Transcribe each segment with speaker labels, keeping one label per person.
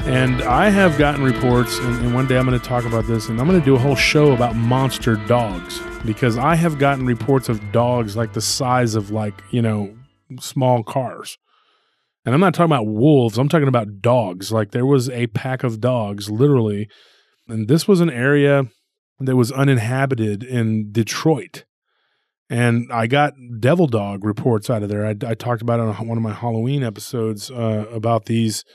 Speaker 1: And I have gotten reports, and one day I'm going to talk about this, and I'm going to do a whole show about monster dogs, because I have gotten reports of dogs like the size of, like, you know, small cars. And I'm not talking about wolves. I'm talking about dogs. Like, there was a pack of dogs, literally. And this was an area that was uninhabited in Detroit. And I got devil dog reports out of there. I talked about it on one of my Halloween episodes about these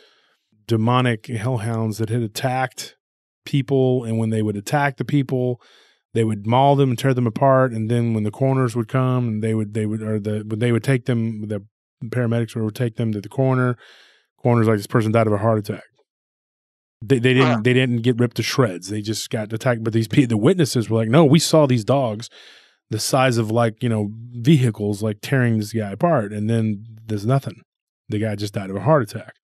Speaker 1: demonic hellhounds that had attacked people, and when they would attack the people, they would maul them and tear them apart. And then when the coroners would come, and they would take them, the paramedics would take them to the coroner. Coroner's like, this person died of a heart attack. They didn't get ripped to shreds. They just got attacked. But the witnesses were like, no, we saw these dogs the size of, like, you know, vehicles, like tearing this guy apart. And then there's nothing. The guy just died of a heart attack.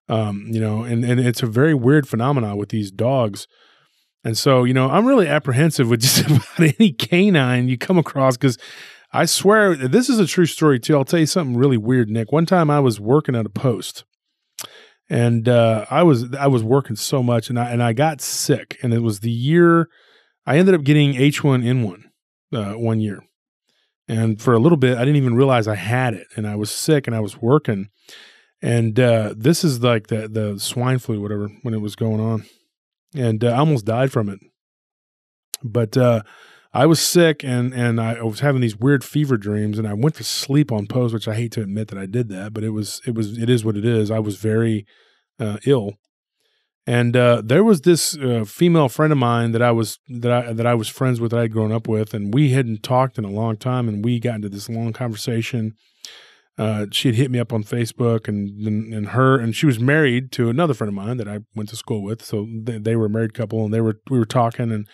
Speaker 1: You know, and it's a very weird phenomenon with these dogs. And so, you know, I'm really apprehensive with just about any canine you come across, because I swear this is a true story too. I'll tell you something really weird, Nick. One time I was working at a post, and I was working so much, and I got sick, and it was the year I ended up getting H1N1 one year. And for a little bit, I didn't even realize I had it, and I was sick, and I was working. And this is like the swine flu, whatever, when it was going on. And I almost died from it. But I was sick, and I was having these weird fever dreams, and I went to sleep on post, which I hate to admit that I did that, but it is what it is. I was very ill. And there was this female friend of mine that I was friends with, that I had grown up with, and we hadn't talked in a long time, and we got into this long conversation. She had hit me up on Facebook, and she was married to another friend of mine that I went to school with. So they were a married couple, and we were talking, and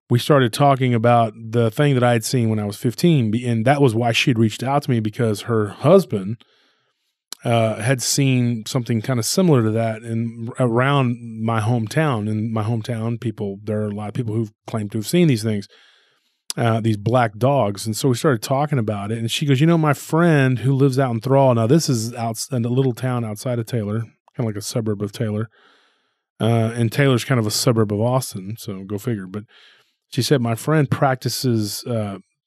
Speaker 1: we started talking about the thing that I had seen when I was 15. And that was why she had reached out to me, because her husband had seen something kind of similar to that around my hometown. In my hometown, there are a lot of people who've claimed to have seen these things. These black dogs. And so we started talking about it, and she goes, you know, my friend who lives out in Thrall, now this is out in a little town outside of Taylor, kind of like a suburb of Taylor. And Taylor's kind of a suburb of Austin, so go figure. But she said, my friend practices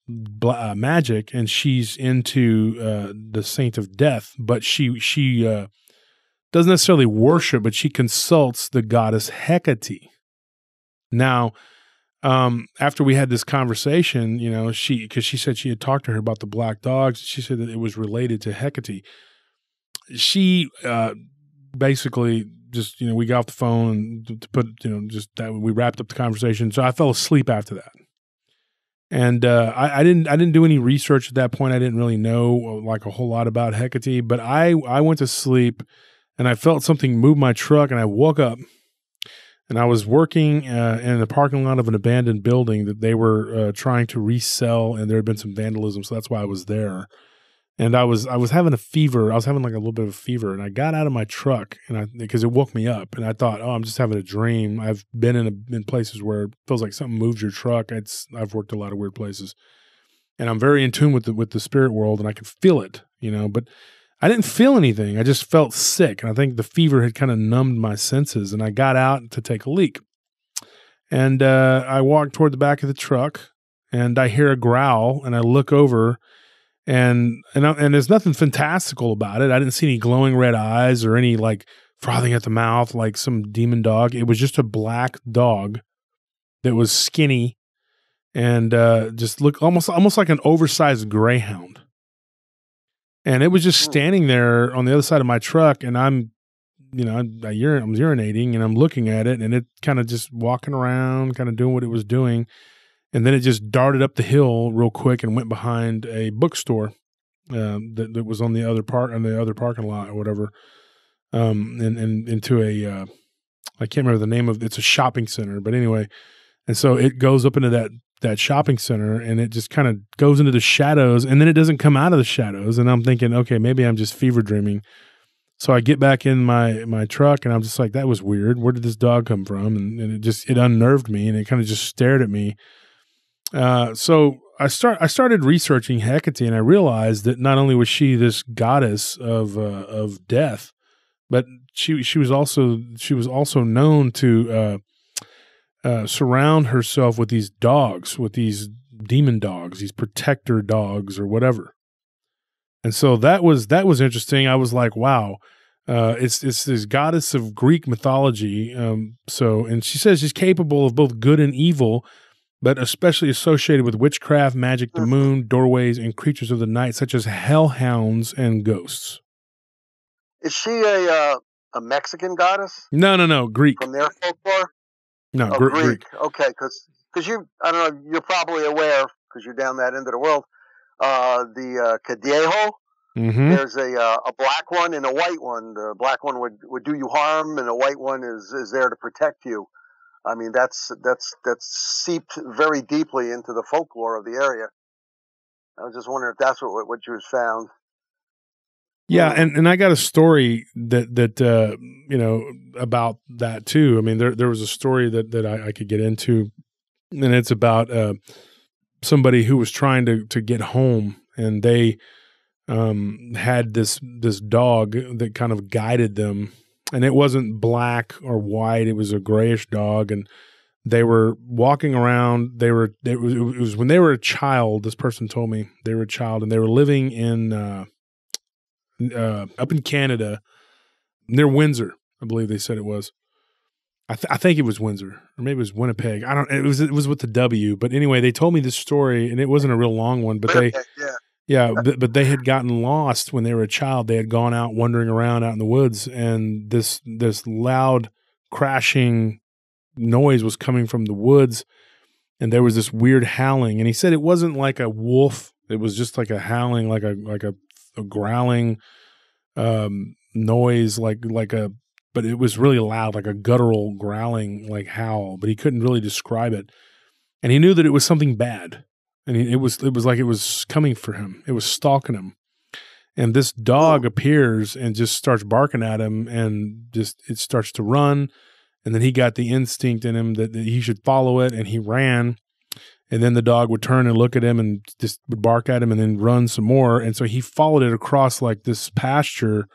Speaker 1: magic, and she's into the Saint of Death, but she doesn't necessarily worship, but she consults the goddess Hecate. Now, after we had this conversation, you know, because she said she had talked to her about the black dogs, she said that it was related to Hecate. She basically just, you know, we got off the phone and to put, you know, just that we wrapped up the conversation. So I fell asleep after that. And I didn't do any research at that point. I didn't really know like a whole lot about Hecate, but I went to sleep, and I felt something move my truck, and I woke up. And I was working in the parking lot of an abandoned building that they were trying to resell, and there had been some vandalism, so that's why I was there. And I was having a fever. I was having like a little bit of a fever, and I got out of my truck, because it woke me up, and I thought, oh, I'm just having a dream. I've been in places where it feels like something moves your truck. I've worked a lot of weird places, and I'm very in tune with the spirit world, and I can feel it, you know, but I didn't feel anything. I just felt sick. And I think the fever had kind of numbed my senses, and I got out to take a leak. And I walked toward the back of the truck, and I hear a growl, and I look over, and there's nothing fantastical about it. I didn't see any glowing red eyes or any like frothing at the mouth like some demon dog. It was just a black dog that was skinny and just looked almost like an oversized greyhound. And it was just standing there on the other side of my truck, and I'm urinating, and I'm looking at it, and it kind of just walking around, kind of doing what it was doing. And then it just darted up the hill real quick and went behind a bookstore that was on the other parking lot or whatever, and into a I can't remember the name of it's a shopping center, but anyway. And so it goes up into that shopping center, and it just kind of goes into the shadows, and then it doesn't come out of the shadows. And I'm thinking, okay, maybe I'm just fever dreaming. So I get back in my truck, and I'm just like, that was weird. Where did this dog come from? And it unnerved me, and it kind of just stared at me. So I started researching Hecate, and I realized that not only was she this goddess of death, but she was also known to surround herself with these dogs, with these demon dogs, these protector dogs or whatever. And so that was interesting. I was like, wow, it's this goddess of Greek mythology. And she says she's capable of both good and evil, but especially associated with witchcraft, magic, the moon, doorways, and creatures of the night, such as hellhounds and ghosts.
Speaker 2: Is she a Mexican goddess?
Speaker 1: No, Greek.
Speaker 2: From their folklore?
Speaker 1: No,
Speaker 2: Greek. Okay, because I don't know, you're probably aware, because you're down that end of the world, the Cadejo.
Speaker 1: Mm-hmm.
Speaker 2: There's a black one and a white one. The black one would do you harm, and the white one is there to protect you. I mean, that's seeped very deeply into the folklore of the area. I was just wondering if that's what you found.
Speaker 1: Yeah, and I got a story that about that too. I mean, there was a story that I could get into, and it's about somebody who was trying to get home, and they had this dog that kind of guided them, and it wasn't black or white; it was a grayish dog, and they were walking around. It was when they were a child. This person told me they were a child, and they were living in up in Canada near Windsor. I believe they said it was. I think it was Windsor, or maybe it was Winnipeg. I don't. It was with the W, but anyway, they told me this story, and it wasn't a real long one, but but they had gotten lost when they were a child. They had gone out wandering around out in the woods, and this loud crashing noise was coming from the woods, and there was this weird howling. And he said it wasn't like a wolf; it was just like a howling, like a growling noise, but it was really loud, like a guttural growling, like howl. But he couldn't really describe it, and he knew that it was something bad. And it was like it was coming for him. It was stalking him. And this dog appears and just starts barking at him, and just it starts to run. And then he got the instinct in him that he should follow it, and he ran. And then the dog would turn and look at him and just would bark at him and then run some more. And so he followed it across like this pasture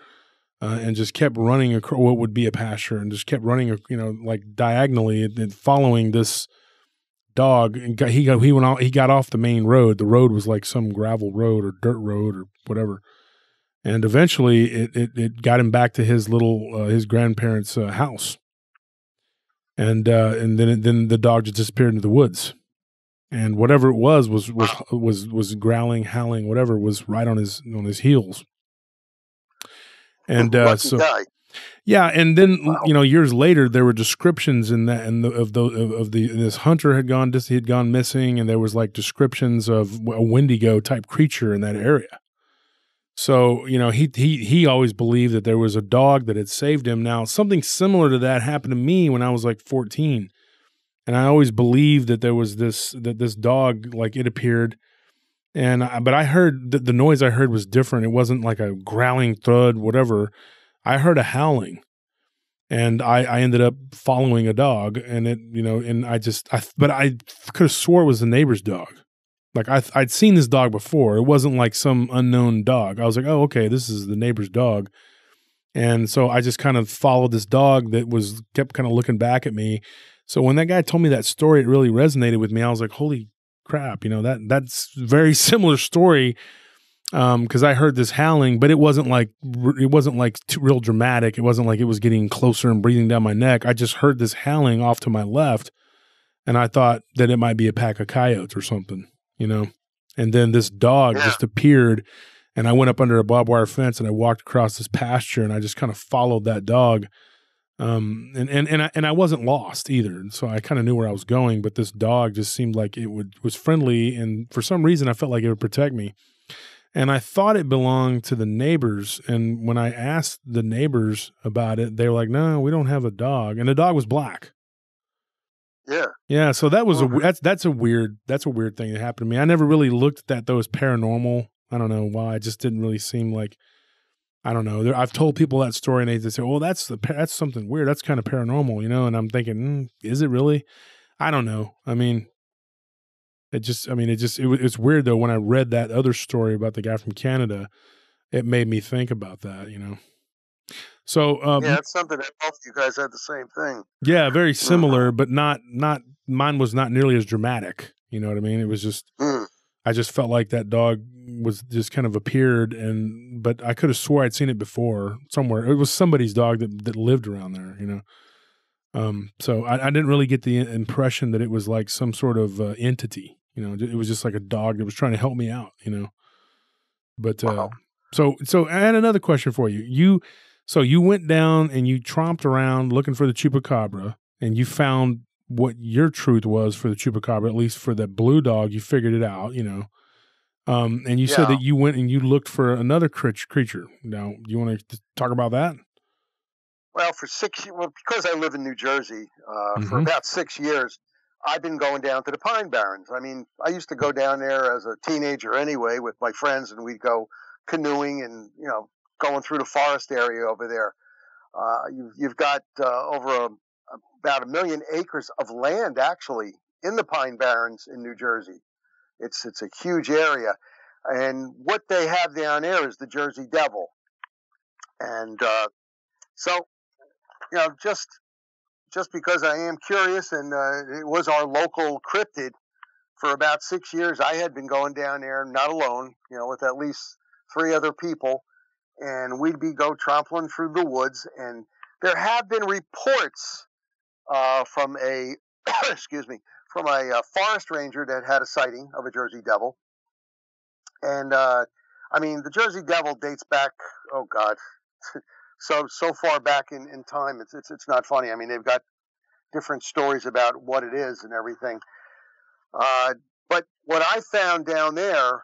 Speaker 1: and just kept running across what would be a pasture, and just kept running, like diagonally and following this dog. And he got off the main road. The road was like some gravel road or dirt road or whatever. And eventually it got him back to his his grandparents' house. And then the dog just disappeared into the woods. And whatever it was growling, howling, whatever, was right on his heels. And yeah, and then years later there were descriptions in that, and this hunter had gone missing, and there was like descriptions of a Wendigo type creature in that area. So he always believed that there was a dog that had saved him. Now something similar to that happened to me when I was like 14. And I always believed that there was this dog, like it appeared, but I heard that the noise I heard was different. It wasn't like a growling thud, whatever. I heard a howling, and I ended up following a dog, and but I could have swore it was the neighbor's dog. Like I'd seen this dog before. It wasn't like some unknown dog. I was like, oh, okay, this is the neighbor's dog. And so I just kind of followed this dog that kept kind of looking back at me. So when that guy told me that story, it really resonated with me. I was like, holy crap, that's a very similar story. Cause I heard this howling, but it wasn't like real dramatic. It wasn't like it was getting closer and breathing down my neck. I just heard this howling off to my left, and I thought that it might be a pack of coyotes or something, and then this dog just appeared, and I went up under a barbed wire fence, and I walked across this pasture, and I just kind of followed that dog. And I wasn't lost either. So I kind of knew where I was going, but this dog just seemed like was friendly. And for some reason I felt like it would protect me. And I thought it belonged to the neighbors. And when I asked the neighbors about it, they were like, no, we don't have a dog. And the dog was black.
Speaker 2: Yeah.
Speaker 1: Yeah. So that was that's a weird thing that happened to me. I never really looked at that though as paranormal. I don't know why. It just didn't really seem like, I don't know. I've told people that story, and they say, "Well, that's something weird. That's kind of paranormal," And I'm thinking, is it really? I don't know. I mean, it's weird though. When I read that other story about the guy from Canada, it made me think about that. So
Speaker 2: yeah, it's something that both of you guys had the same thing.
Speaker 1: Yeah, very similar, but not mine was not nearly as dramatic. You know what I mean? It was just I just felt like that dog was just kind of appeared, but I could have swore I'd seen it before somewhere. It was somebody's dog that lived around there, you know. So I didn't really get the impression that it was like some sort of entity. You know, it was just like a dog that was trying to help me out. You know, but
Speaker 2: Wow.
Speaker 1: so I had another question for you. So you went down and you tromped around looking for the chupacabra, and you found what your truth was for the chupacabra, at least for that blue dog. You figured it out, you know. And you said that you went and you looked for another creature. Now, you want to talk about that?
Speaker 2: Well, because I live in New Jersey, for about 6 years, I've been going down to the Pine Barrens. I mean, I used to go down there as a teenager anyway with my friends, and we'd go canoeing and, you know, going through the forest area over there. You've got about 1 million acres of land actually in the Pine Barrens in New Jersey. It's a huge area, and what they have down there is the Jersey Devil, and so you know, just because I am curious, and it was our local cryptid for about 6 years. I had been going down there, not alone, you know, with at least 3 other people, and we'd go trampling through the woods. And there have been reports from a from a forest ranger that had a sighting of a Jersey Devil. And I mean, the Jersey Devil dates back, oh God, so far back in time. It's not funny. I mean, they've got different stories about what it is and everything. But what I found down there,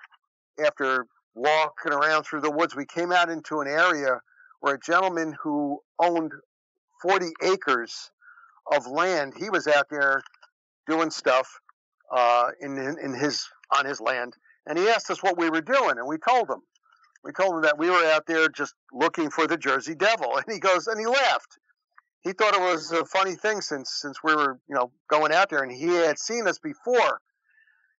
Speaker 2: after walking around through the woods, we came out into an area where a gentleman who owned 40 acres of land, he was out there doing stuff on his land, and he asked us what we were doing, and we told him that we were out there just looking for the Jersey Devil, and he laughed. He thought it was a funny thing since we were, you know, going out there, and he had seen us before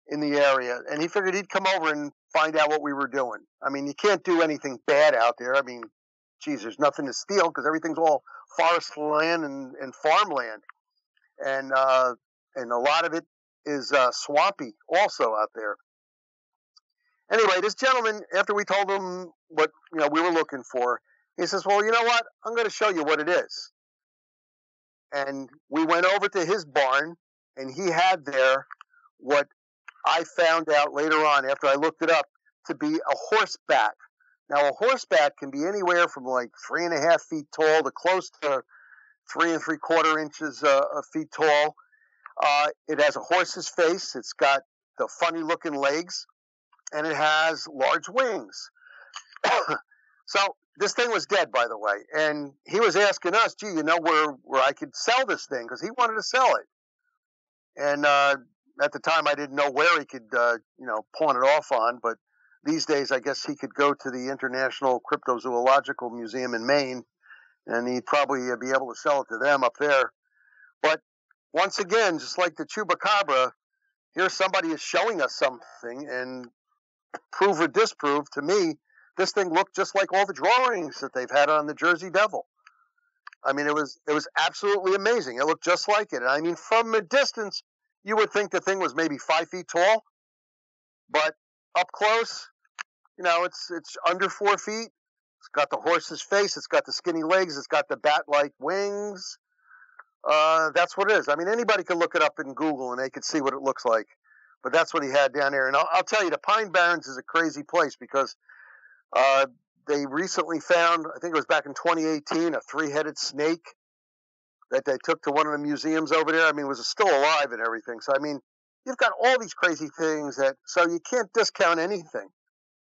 Speaker 2: in the area, and he figured he'd come over and find out what we were doing. I mean, you can't do anything bad out there. I mean, geez, there's nothing to steal because everything's all forest land and farmland, and a lot of it is swampy also out there. Anyway, this gentleman, after we told him what, you know, we were looking for, he says, "Well, you know what? I'm going to show you what it is." And we went over to his barn, and he had there what I found out later on after I looked it up to be a horse bat. Now, a horse bat can be anywhere from like 3.5 feet tall to close to 3 3/4 inches feet tall. It has a horse's face. It's got the funny looking legs, and it has large wings. So this thing was dead, by the way, and he was asking us, "Gee, you know where I could sell this thing?" Because he wanted to sell it. And at the time, I didn't know where he could, you know, pawn it off on. But these days, I guess he could go to the International Cryptozoological Museum in Maine, and he'd probably be able to sell it to them up there. But once again, just like the chupacabra, here somebody is showing us something, and prove or disprove, to me, this thing looked just like all the drawings that they've had on the Jersey Devil. I mean, it was absolutely amazing. It looked just like it. And I mean, from a distance, you would think the thing was maybe 5 feet tall, but up close, you know, it's under 4 feet. It's got the horse's face. It's got the skinny legs. It's got the bat-like wings. That's what it is. I mean, anybody can look it up in Google and they could see what it looks like. But that's what he had down there. And I'll tell you, the Pine Barrens is a crazy place because they recently found, I think it was back in 2018, a 3-headed snake that they took to one of the museums over there. I mean, it was still alive and everything. So, I mean, you've got all these crazy things so you can't discount anything.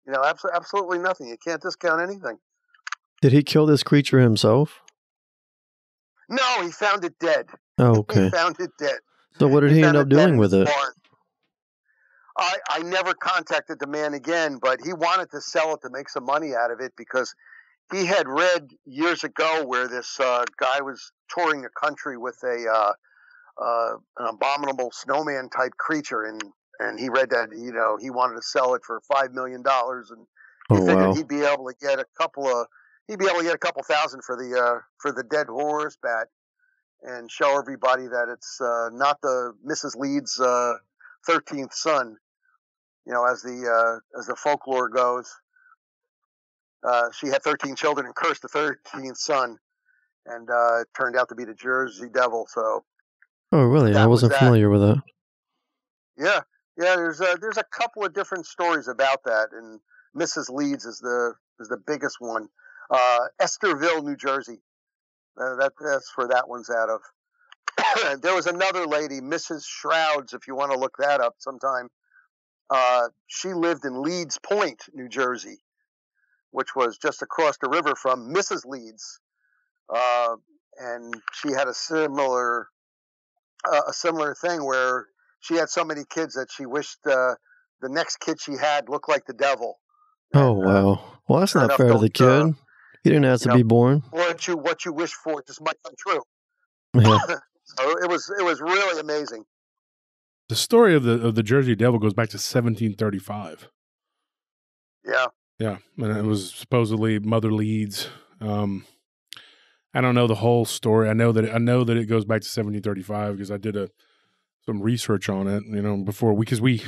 Speaker 2: You know, absolutely nothing. You can't discount anything.
Speaker 3: Did he kill this creature himself?
Speaker 2: No, he found it dead.
Speaker 3: Oh, okay.
Speaker 2: He found it dead.
Speaker 3: So what did he end up doing with it?
Speaker 2: I never contacted the man again, but he wanted to sell it to make some money out of it because he had read years ago where this guy was touring the country with an abominable snowman type creature, and he read that, you know, he wanted to sell it for $5 million, and he figured he'd be able to get a couple of he'd be able to get a couple thousand for the dead horse bat, and show everybody that it's not the Mrs. Leeds 13th son. You know, as the folklore goes, she had 13 children and cursed the 13th son, and it turned out to be the Jersey Devil. So,
Speaker 3: oh really? I wasn't familiar with that.
Speaker 2: Yeah. There's a couple of different stories about that, and Mrs. Leeds is the biggest one. Estherville, New Jersey. That's where that one's out of. There was another lady, Mrs. Shrouds, if you want to look that up sometime. She lived in Leeds Point, New Jersey, which was just across the river from Mrs. Leeds. And she had a similar thing where she had so many kids that she wished the next kid she had looked like the devil.
Speaker 3: Oh, wow. Well, that's not fair to the kid. He didn't have to be born.
Speaker 2: What you wish for just might come true.
Speaker 3: Yeah.
Speaker 2: So it was really amazing.
Speaker 1: The story of the Jersey Devil goes back to 1735.
Speaker 2: Yeah.
Speaker 1: Yeah, and it was supposedly Mother Leeds. I don't know the whole story. I know that it goes back to 1735 because I did some research on it. You know, before because we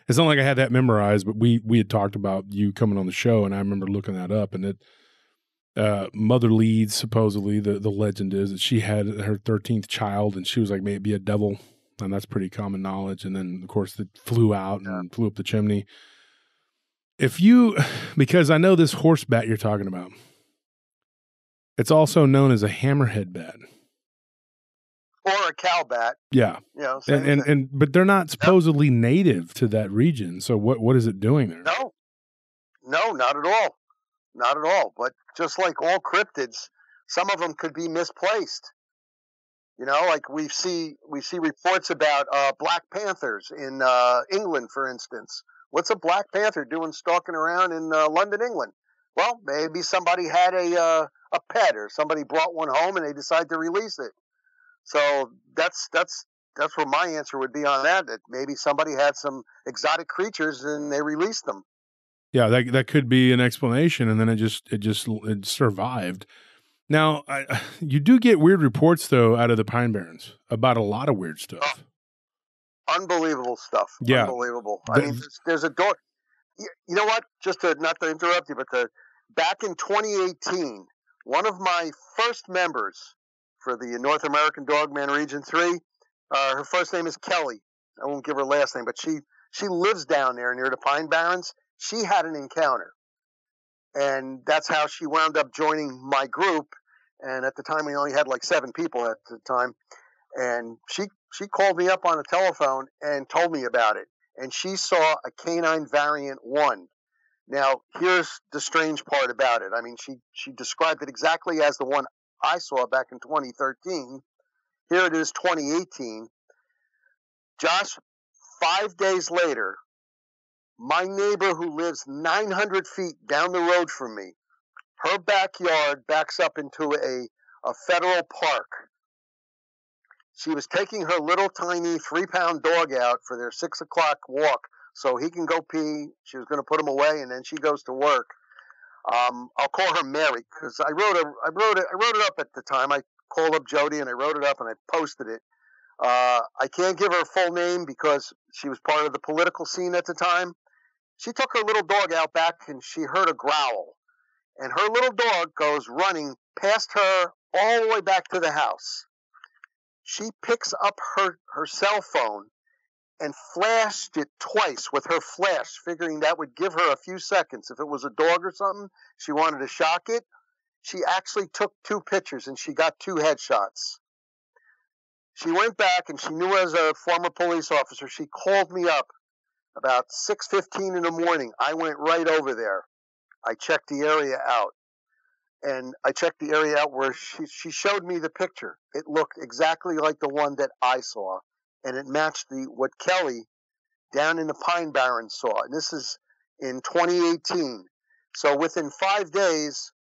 Speaker 1: it's not like I had that memorized, but we had talked about you coming on the show, and I remember looking that up. And it Mother Leeds, supposedly the legend is that she had her 13th child, and she was like maybe a devil, and that's pretty common knowledge. And then of course it flew out and flew up the chimney. Because I know this horse bat you're talking about, it's also known as a hammerhead bat.
Speaker 2: Or a cow bat.
Speaker 1: Yeah.
Speaker 2: You know,
Speaker 1: but they're not supposedly native to that region. So what is it doing there?
Speaker 2: No, not at all. Not at all. But just like all cryptids, some of them could be misplaced. You know, like we see reports about black panthers in England, for instance. What's a black panther doing stalking around in London, England? Well, maybe somebody had a pet, or somebody brought one home and they decided to release it. So that's where my answer would be on that. That maybe somebody had some exotic creatures and they released them.
Speaker 1: Yeah, that could be an explanation, and then it survived. Now, you do get weird reports though out of the Pine Barrens about a lot of weird stuff.
Speaker 2: Unbelievable stuff.
Speaker 1: Yeah.
Speaker 2: Unbelievable. I mean, there's a door. You know what? Just not to interrupt you, but back in 2018, one of my first members for the North American Dogman Region 3, her first name is Kelly. I won't give her last name, but she lives down there near the Pine Barrens. She had an encounter, and that's how she wound up joining my group. And at the time, we only had like 7 people at the time. And she called me up on the telephone and told me about it. And she saw a canine variant 1. Now, here's the strange part about it. I mean, she described it exactly as the one I saw back in 2013. Here it is, 2018. Josh, 5 days later, my neighbor who lives 900 feet down the road from me, her backyard backs up into a federal park. She was taking her little tiny 3-pound dog out for their 6 o'clock walk so he can go pee. She was going to put him away, and then she goes to work. I'll call her Mary because I wrote it up at the time. I called up Jody and I wrote it up and I posted it. I can't give her full name because she was part of the political scene at the time. She took her little dog out back and she heard a growl, and her little dog goes running past her all the way back to the house. She picks up her cell phone and flashed it twice with her flash, figuring that would give her a few seconds. If it was a dog or something, she wanted to shock it. She actually took 2 pictures and she got 2 headshots. She went back and she knew as a former police officer, she called me up about 6:15 in the morning. I went right over there. I checked the area out. And I checked the area out where she showed me the picture. It looked exactly like the one that I saw. And it matched what Kelly down in the Pine Barrens saw. And this is in 2018. So within 5 days,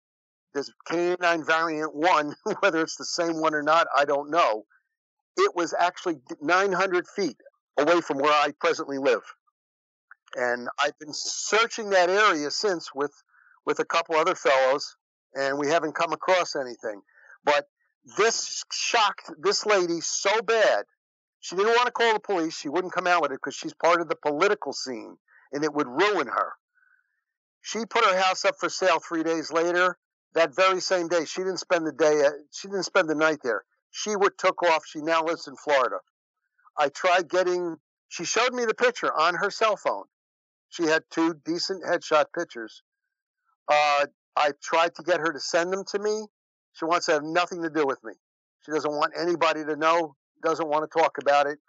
Speaker 2: this canine variant 1, whether it's the same one or not, I don't know. It was actually 900 feet away from where I presently live. And I've been searching that area since with a couple other fellows. and we haven't come across anything. But this shocked this lady so bad. She didn't want to call the police. She wouldn't come out with it because she's part of the political scene, and it would ruin her. She put her house up for sale 3 days later. That very same day, she didn't spend the day. She didn't spend the night there. She took off. She now lives in Florida. I tried getting. She showed me the picture on her cell phone. She had 2 decent headshot pictures. I tried to get her to send them to me. She wants to have nothing to do with me. She doesn't want anybody to know. Doesn't want to talk about it.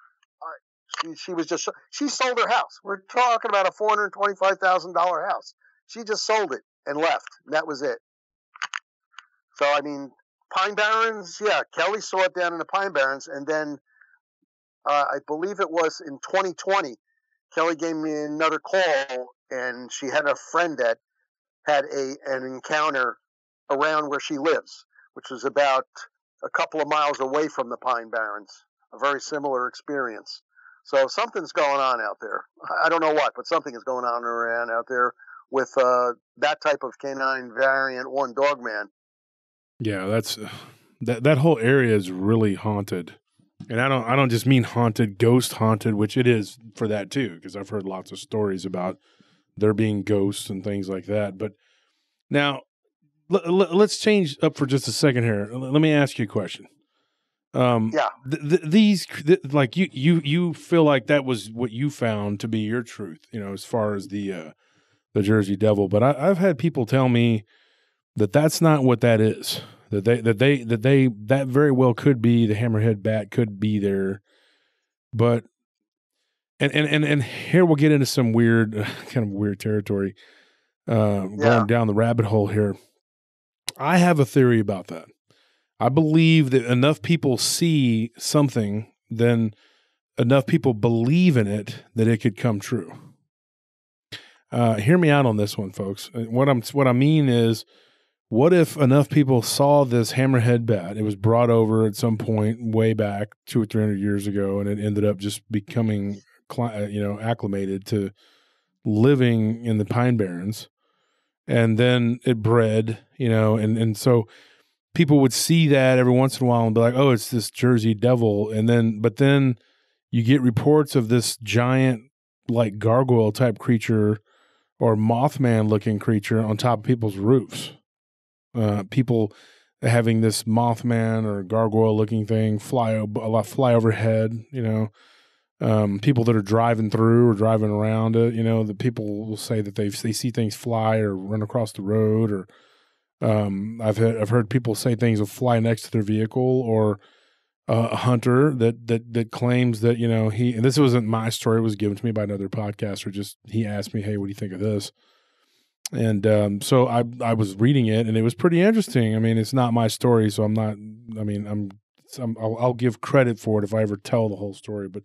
Speaker 2: She sold her house. We're talking about a $425,000 house. She just sold it and left. And that was it. So, I mean, Pine Barrens, yeah, Kelly saw it down in the Pine Barrens. And then I believe it was in 2020, Kelly gave me another call, and she had a friend that had an encounter around where she lives, which was about a couple of miles away from the Pine Barrens. A very similar experience. So something's going on out there. I don't know what, but something is going on around out there with that type of canine variant 1 dog man.
Speaker 1: Yeah, that's that whole area is really haunted. And I don't just mean haunted, ghost haunted, which it is for that too, because I've heard lots of stories about there being ghosts and things like that. But now let's change up for just a second here. Let me ask you a question. These like you feel like that was what you found to be your truth, as far as the Jersey Devil. But I've had people tell me that that's not what that is. That very well could be the hammerhead bat, could be there, but and here we'll get into some weird kind of weird territory, going down the rabbit hole here. I have a theory about that. I believe that enough people see something, then enough people believe in it that it could come true. Hear me out on this one, folks. What I mean is, what if enough people saw this hammerhead bat? It was brought over at some point way back 200 or 300 years ago, and it ended up just becoming, acclimated to living in the Pine Barrens, and then it bred, and so people would see that every once in a while and be like, "Oh, it's this Jersey Devil," but then you get reports of this giant, like gargoyle type creature or Mothman looking creature on top of people's roofs. People having this Mothman or gargoyle looking thing fly overhead, people that are driving through or driving around it, the people will say that they see things fly or run across the road, or I've heard people say things will fly next to their vehicle, or a hunter that claims that, and this wasn't my story, it was given to me by another podcaster. He asked me, "Hey, what do you think of this?" And so I was reading it, and it was pretty interesting. I mean, it's not my story, so I'll give credit for it if I ever tell the whole story. But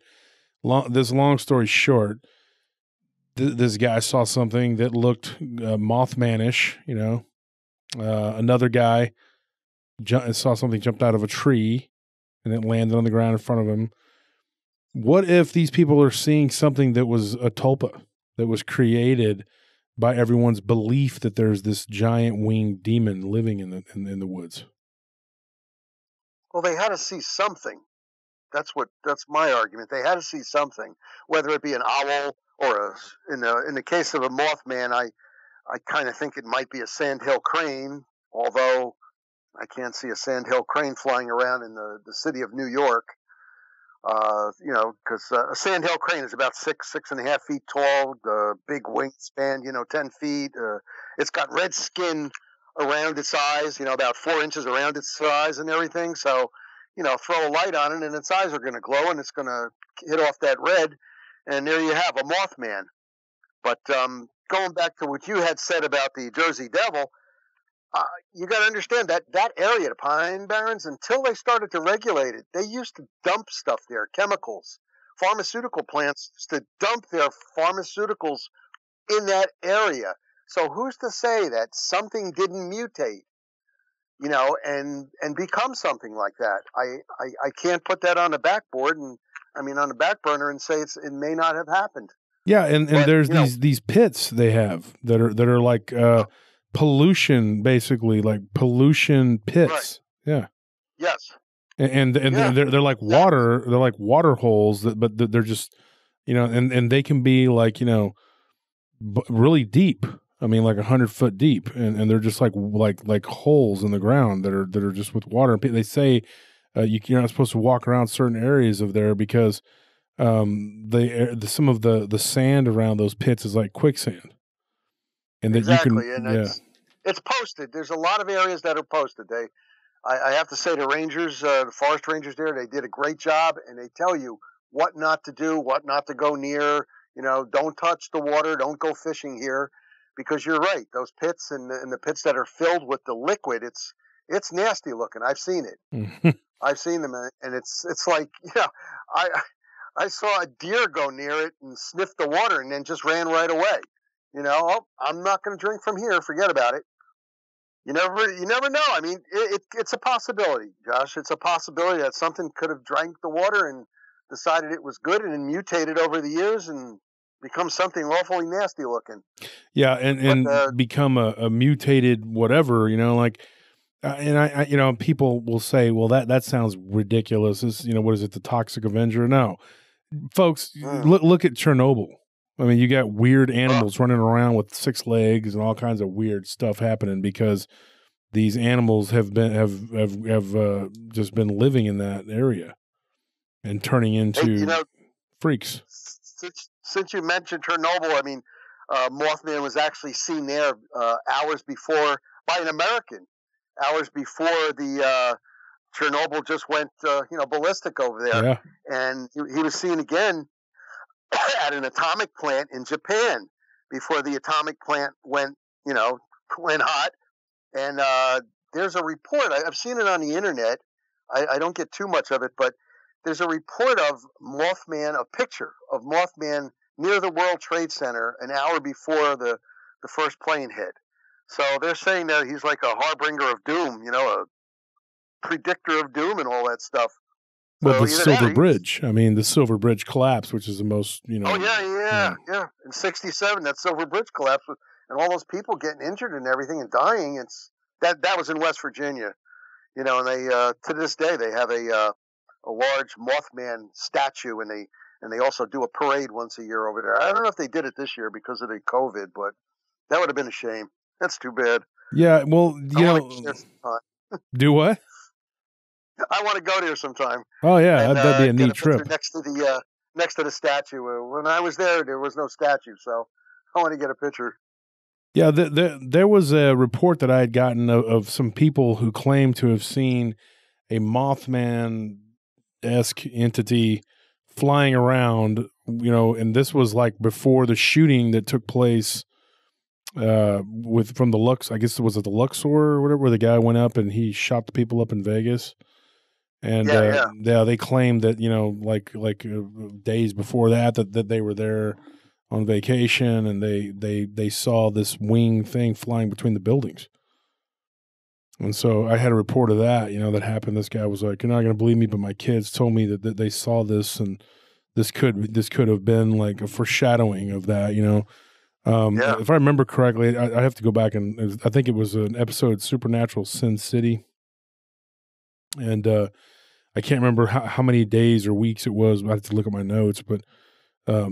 Speaker 1: long story short, this guy saw something that looked Mothman-ish, another guy saw something jumped out of a tree, and it landed on the ground in front of him. What if these people are seeing something that was a tulpa, that was created by everyone's belief that there's this giant winged demon living in the woods?
Speaker 2: Well, they had to see something. That's my argument. They had to see something, whether it be an owl or in the case of a Mothman, I kind of think it might be a sandhill crane, although I can't see a sandhill crane flying around in the city of New York. Because a sandhill crane is about 6.5 feet tall, the big wingspan, 10 feet. It's got red skin around its eyes, about 4 inches around its eyes and everything. So, throw a light on it and its eyes are going to glow and it's going to hit off that red. And there you have a Mothman. But going back to what you had said about the Jersey Devil, you got to understand that area, the Pine Barrens, until they started to regulate it, they used to dump stuff there, chemicals. Pharmaceutical plants used to dump their pharmaceuticals in that area. So who's to say that something didn't mutate, and become something like that? I can't put that on the backboard on the back burner and say it may not have happened.
Speaker 1: Yeah, and there's these pits they have that are like pollution, basically, like pollution pits.
Speaker 2: Right.
Speaker 1: Yeah.
Speaker 2: Yes.
Speaker 1: And they're like water. They're like water holes, but they're just, and they can be like, really deep. I mean, like 100-foot deep, and they're just like holes in the ground that are just with water. They say you're not supposed to walk around certain areas of there because some of the sand around those pits is like quicksand, and that
Speaker 2: exactly.
Speaker 1: you can,
Speaker 2: and it's posted. There's a lot of areas that are posted. I have to say the rangers, the forest rangers there, they did a great job, and they tell you what not to do, what not to go near. Don't touch the water, don't go fishing here, because you're right. Those pits and the pits that are filled with the liquid, it's nasty looking. I've seen it. I've seen them, and it's like, I saw a deer go near it and sniff the water and then just ran right away. I'm not going to drink from here. Forget about it. You never know. I mean, it's a possibility, Josh. It's a possibility that something could have drank the water and decided it was good and then mutated over the years and become something awfully nasty looking.
Speaker 1: Yeah, and become a mutated whatever, and I people will say, well, that sounds ridiculous. This, what is it, the Toxic Avenger? No, folks, look at Chernobyl. I mean, you got weird animals running around with 6 legs and all kinds of weird stuff happening because these animals have just been living in that area and turning into freaks.
Speaker 2: Since you mentioned Chernobyl, I mean, Mothman was actually seen there hours before by an American, hours before the Chernobyl just went ballistic over there, and he was seen again at an atomic plant in Japan before the atomic plant went hot. And there's a report. I've seen it on the internet. I don't get too much of it, but there's a report of Mothman, a picture of Mothman near the World Trade Center an hour before the first plane hit. So they're saying that he's like a harbinger of doom, a predictor of doom and all that stuff.
Speaker 1: Well, the Silver Bridge. I mean, the Silver Bridge collapse, which is the most,
Speaker 2: Oh, yeah. In 1967, that Silver Bridge collapse, and all those people getting injured and everything and dying. That was in West Virginia, and they to this day they have a large Mothman statue, and they also do a parade once a year over there. I don't know if they did it this year because of the COVID, but that would have been a shame. That's too bad.
Speaker 1: Yeah, well, do what?
Speaker 2: I want to go there sometime.
Speaker 1: Oh yeah, that'd be a neat trip.
Speaker 2: Next to the statue. When I was there was no statue, so I want to get a picture.
Speaker 1: Yeah, there was a report that I had gotten of some people who claimed to have seen a Mothman-esque entity flying around. And this was like before the shooting that took place from the Lux. I guess was it the Luxor or whatever, where the guy went up and he shot the people up in Vegas. And they claimed that like days before that they were there on vacation and they saw this wing thing flying between the buildings. And so I had a report of that, that happened. This guy was like, "You're not going to believe me, but my kids told me that they saw this, and this could have been like a foreshadowing of that." If I remember correctly, I have to go back and I think it was an episode Supernatural Sin City. And I can't remember how many days or weeks it was. I have to look at my notes, but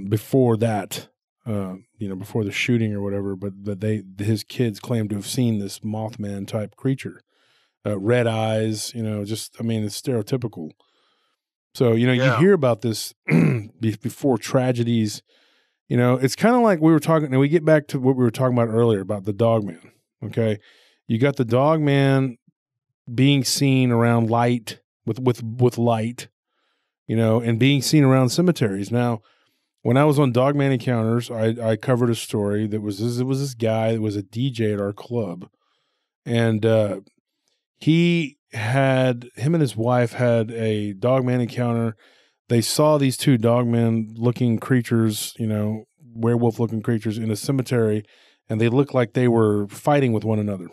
Speaker 1: before that, before the shooting or whatever, but his kids claimed to have seen this Mothman type creature, red eyes. It's stereotypical. So you hear about this before tragedies. It's kind of like we were talking, and we get back to what we were talking about earlier about the Dogman. Okay, you got the Dogman being seen around light with light, and being seen around cemeteries. Now, when I was on Dogman Encounters, I covered a story that was this guy that was a DJ at our club, and him and his wife had a Dogman encounter. They saw these 2 Dogman looking creatures, werewolf looking creatures in a cemetery, and they looked like they were fighting with one another.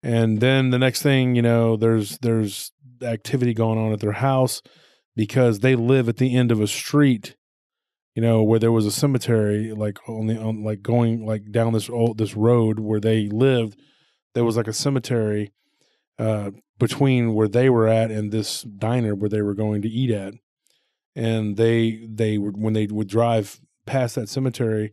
Speaker 1: And then the next thing, there's activity going on at their house because they live at the end of a street where there was a cemetery, like like going like down this road where they lived. There was like a cemetery between where they were at and this diner where they were going to eat at. And they would, when they would drive past that cemetery,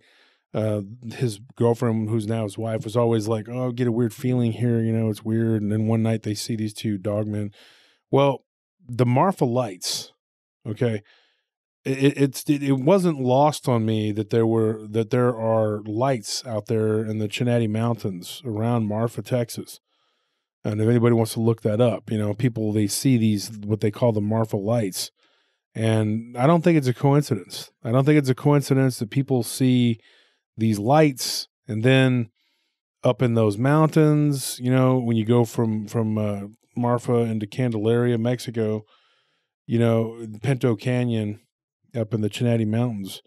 Speaker 1: his girlfriend, who's now his wife, was always like, "Oh, I get a weird feeling here. It's weird." And then one night they see these two dogmen. Well, the Marfa lights, okay. It wasn't lost on me that there are lights out there in the Chenanny Mountains around Marfa, Texas. And if anybody wants to look that up, people, they see these, what they call the Marfa lights. And I don't think it's a coincidence. I don't think it's a coincidence that people see these lights, and then up in those mountains, when you go from Marfa into Candelaria, Mexico, Pinto Canyon, up in the Chenanny Mountains,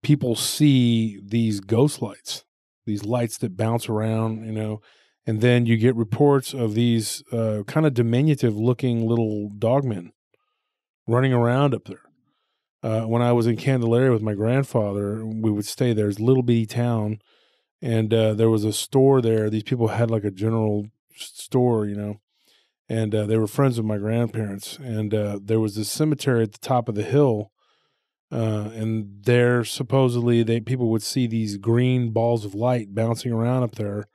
Speaker 1: people see these ghost lights, these lights that bounce around, and then you get reports of these kind of diminutive looking little dogmen running around up there. When I was in Candelaria with my grandfather, we would stay there. It's a little bitty town, and there was a store there. These people had like a general store, and they were friends with my grandparents. And there was this cemetery at the top of the hill, and there supposedly people would see these green balls of light bouncing around up there.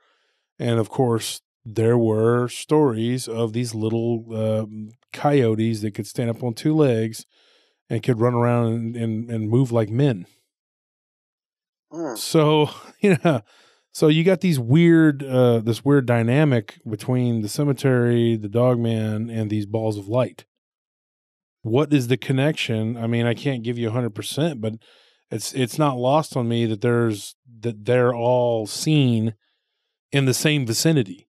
Speaker 1: And of course, there were stories of these little coyotes that could stand up on two legs and could run around and move like men. So, so you got these this weird dynamic between the cemetery, the dogman, and these balls of light. What is the connection? I mean, I can't give you 100%, but it's not lost on me that they're all seen in the same vicinity.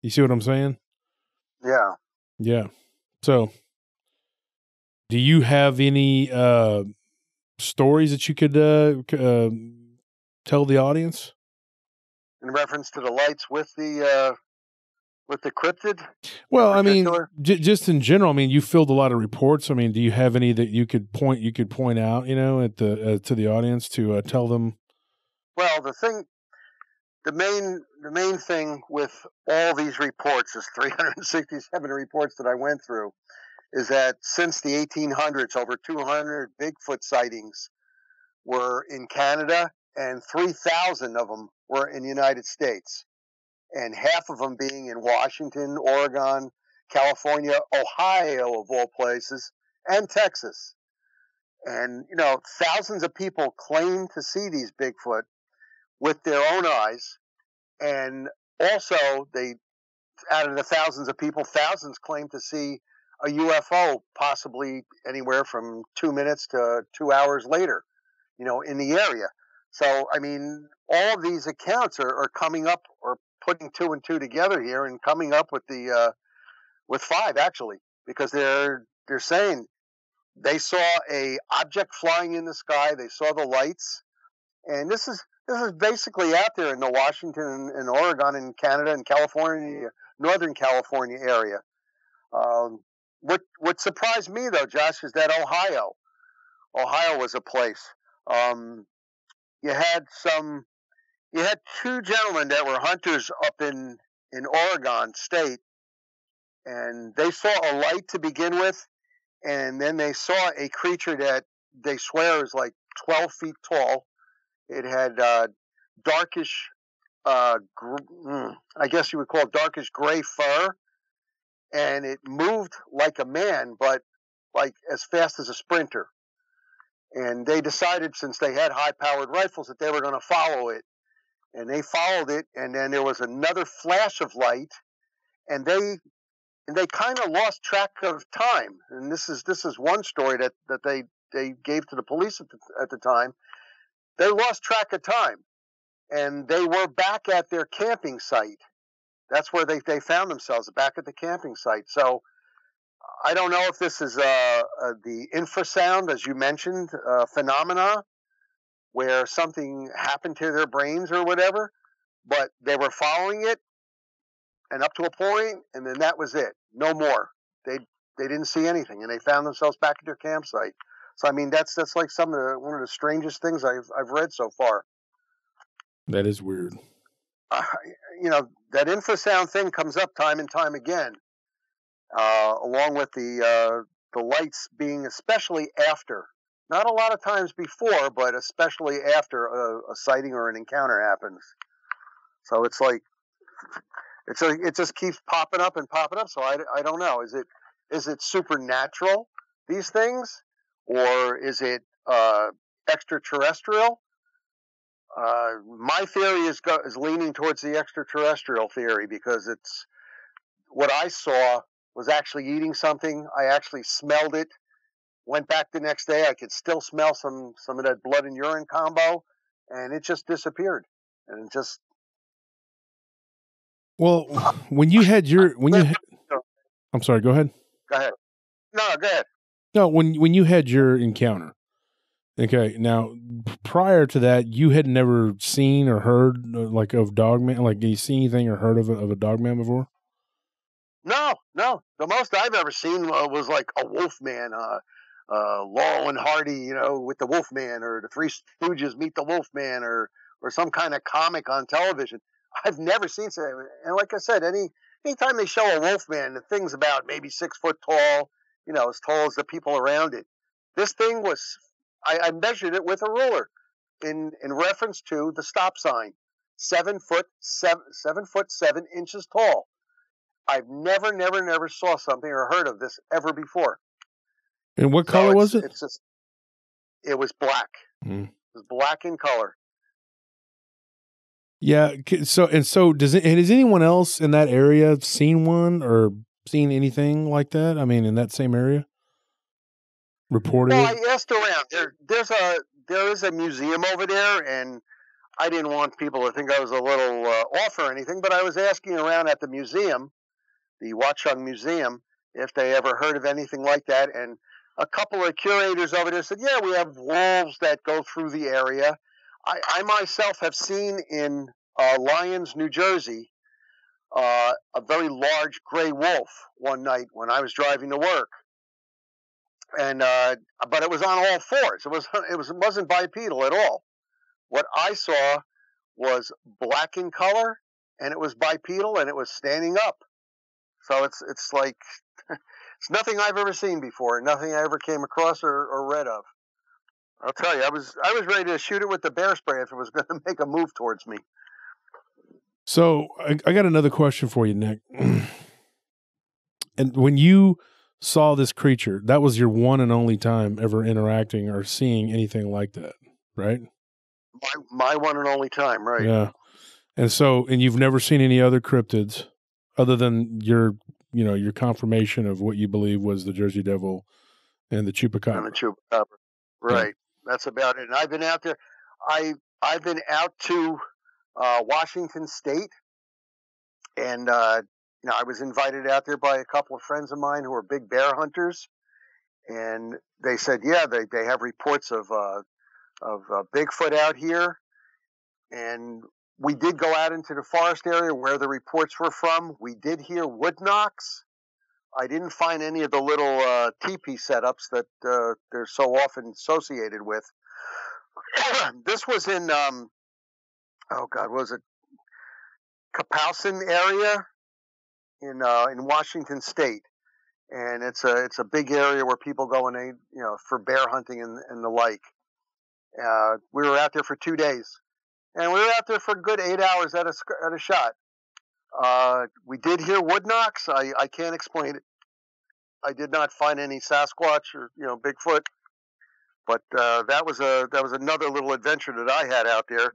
Speaker 1: You see what I'm saying?
Speaker 2: Yeah.
Speaker 1: Yeah. So, do you have any stories that you could tell the audience
Speaker 2: in reference to the lights with the cryptid?
Speaker 1: Well, I mean, just in general. I mean, you filled a lot of reports. I mean, do you have any that you could point out, at to the audience to tell them?
Speaker 2: Well, the main thing with all these reports, is 367 reports that I went through, is that since the 1800s, over 200 Bigfoot sightings were in Canada, and 3,000 of them were in the United States, and half of them being in Washington, Oregon, California, Ohio, of all places, and Texas. And, thousands of people claim to see these Bigfoot with their own eyes. And also, out of the thousands of people, thousands claim to see a UFO, possibly anywhere from 2 minutes to 2 hours later, in the area. So, I mean, all of these accounts are coming up, or putting two and two together here, and coming up with with five, actually, because they're saying they saw a object flying in the sky. They saw the lights, and this is basically out there in the Washington and Oregon and Canada and California, Northern California area. What surprised me, though, Josh, is that Ohio was a place. You had two gentlemen that were hunters up in Oregon State, and they saw a light to begin with, and then they saw a creature that they swear is like 12 feet tall. It had darkish, I guess you would call it darkish gray fur, and it moved like a man, but like as fast as a sprinter. And they decided, since they had high-powered rifles, that they were going to follow it. And they followed it, and then there was another flash of light, and they kind of lost track of time. And this is one story that they gave to the police at the time. They lost track of time, and they were back at their camping site. That's where they found themselves, back at the camping site. So I don't know if this is the infrasound, as you mentioned, phenomena, where something happened to their brains or whatever, but they were following it, and up to a point, and then that was it. No more. They didn't see anything, and they found themselves back at their campsite. So I mean, that's like one of the strangest things I've read so far.
Speaker 1: That is weird.
Speaker 2: That infrasound thing comes up time and time again, along with the lights being especially after. Not a lot of times before, but especially after a sighting or an encounter happens. So it's like it just keeps popping up and popping up. So I don't know. Is it supernatural, these things, or is it extraterrestrial? My theory is leaning towards the extraterrestrial theory, because it's what I saw was actually eating something. I actually smelled it. Went back the next day. I could still smell some of that blood and urine combo, and it just disappeared. And it just.
Speaker 1: Well, when you had I'm sorry. Go ahead.
Speaker 2: Go ahead. No, go ahead.
Speaker 1: No, when you had your encounter. Okay, now prior to that, you had never seen or heard like of Dogman. Like, did you see anything or heard of a Dogman before?
Speaker 2: No. The most I've ever seen was like a Wolfman, Laurel and Hardy, with the Wolfman, or the Three Stooges meet the Wolfman, or some kind of comic on television. I've never seen something. And like I said, anytime they show a Wolfman, the thing's about maybe 6 foot tall, as tall as the people around it. This thing was, I measured it with a ruler in reference to the stop sign, 7 foot 7 inches tall. I've never saw something or heard of this ever before.
Speaker 1: And what color was it?
Speaker 2: It was black. Mm. It was black in color.
Speaker 1: Yeah. So has anyone else in that area seen one or seen anything like that? I mean, in that same area, reported.
Speaker 2: Well, I asked around. There is a museum over there, and I didn't want people to think I was a little off or anything, but I was asking around at the museum, the Watchung Museum, if they ever heard of anything like that, and a couple of curators over there said, yeah, we have wolves that go through the area. I myself have seen in Lyons, New Jersey, a very large gray wolf one night when I was driving to work, and but it was on all fours. It wasn't bipedal at all. What I saw was black in color, and it was bipedal, and it was standing up. So it's like it's nothing I've ever seen before, nothing I ever came across or read of. I'll tell you, I was ready to shoot it with the bear spray if it was going to make a move towards me.
Speaker 1: So I got another question for you, Nick. And when you saw this creature, that was your one and only time ever interacting or seeing anything like that, right?
Speaker 2: My one and only time, right?
Speaker 1: Yeah. And you've never seen any other cryptids other than your confirmation of what you believe was the Jersey Devil and the Chupacabra.
Speaker 2: And the Chupacabra, right? Yeah. That's about it. And I've been out there. I've been out to Washington State, and I was invited out there by a couple of friends of mine who are big bear hunters, and they said, yeah, they have reports of Bigfoot out here, and we did go out into the forest area where the reports were from. We did hear wood knocks. I didn't find any of the little teepee setups that they're so often associated with. This was in, was it Kapowsin area in Washington State, and it's a big area where people go and for bear hunting and the like. We were out there for 2 days, and we were out there for a good 8 hours at a shot. We did hear wood knocks. I can't explain it. I did not find any Sasquatch or Bigfoot, but that was another little adventure that I had out there.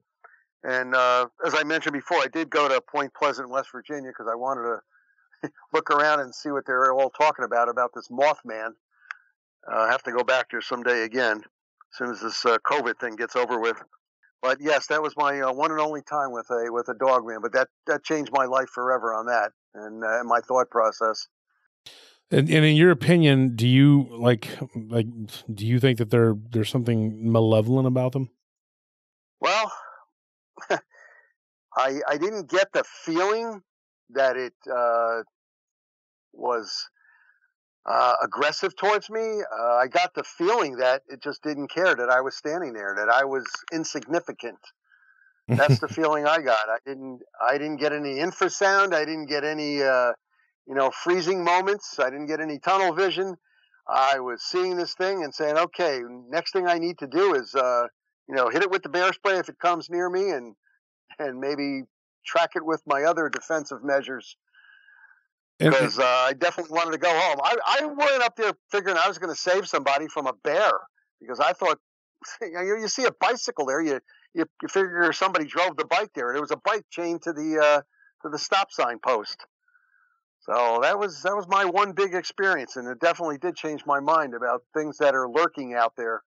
Speaker 2: And as I mentioned before, I did go to Point Pleasant, West Virginia, because I wanted to look around and see what they're all talking about this Mothman. I have to go back there someday again, as soon as this COVID thing gets over with. But yes, that was my one and only time with a Dogman. But that changed my life forever on that and my thought process.
Speaker 1: And in your opinion, do you do you think that there's something malevolent about them?
Speaker 2: Well, I didn't get the feeling that it was aggressive towards me. I got the feeling that it just didn't care that I was standing there, that I was insignificant. That's the feeling I got. I didn't get any infrasound. I didn't get any, freezing moments. I didn't get any tunnel vision. I was seeing this thing and saying, okay, next thing I need to do is, hit it with the bear spray if it comes near me, and maybe track it with my other defensive measures. Because I definitely wanted to go home. I went up there figuring I was going to save somebody from a bear, because I thought, you see a bicycle there, you figure somebody drove the bike there, and it was a bike chained to the stop sign post. So that was my one big experience, and it definitely did change my mind about things that are lurking out there.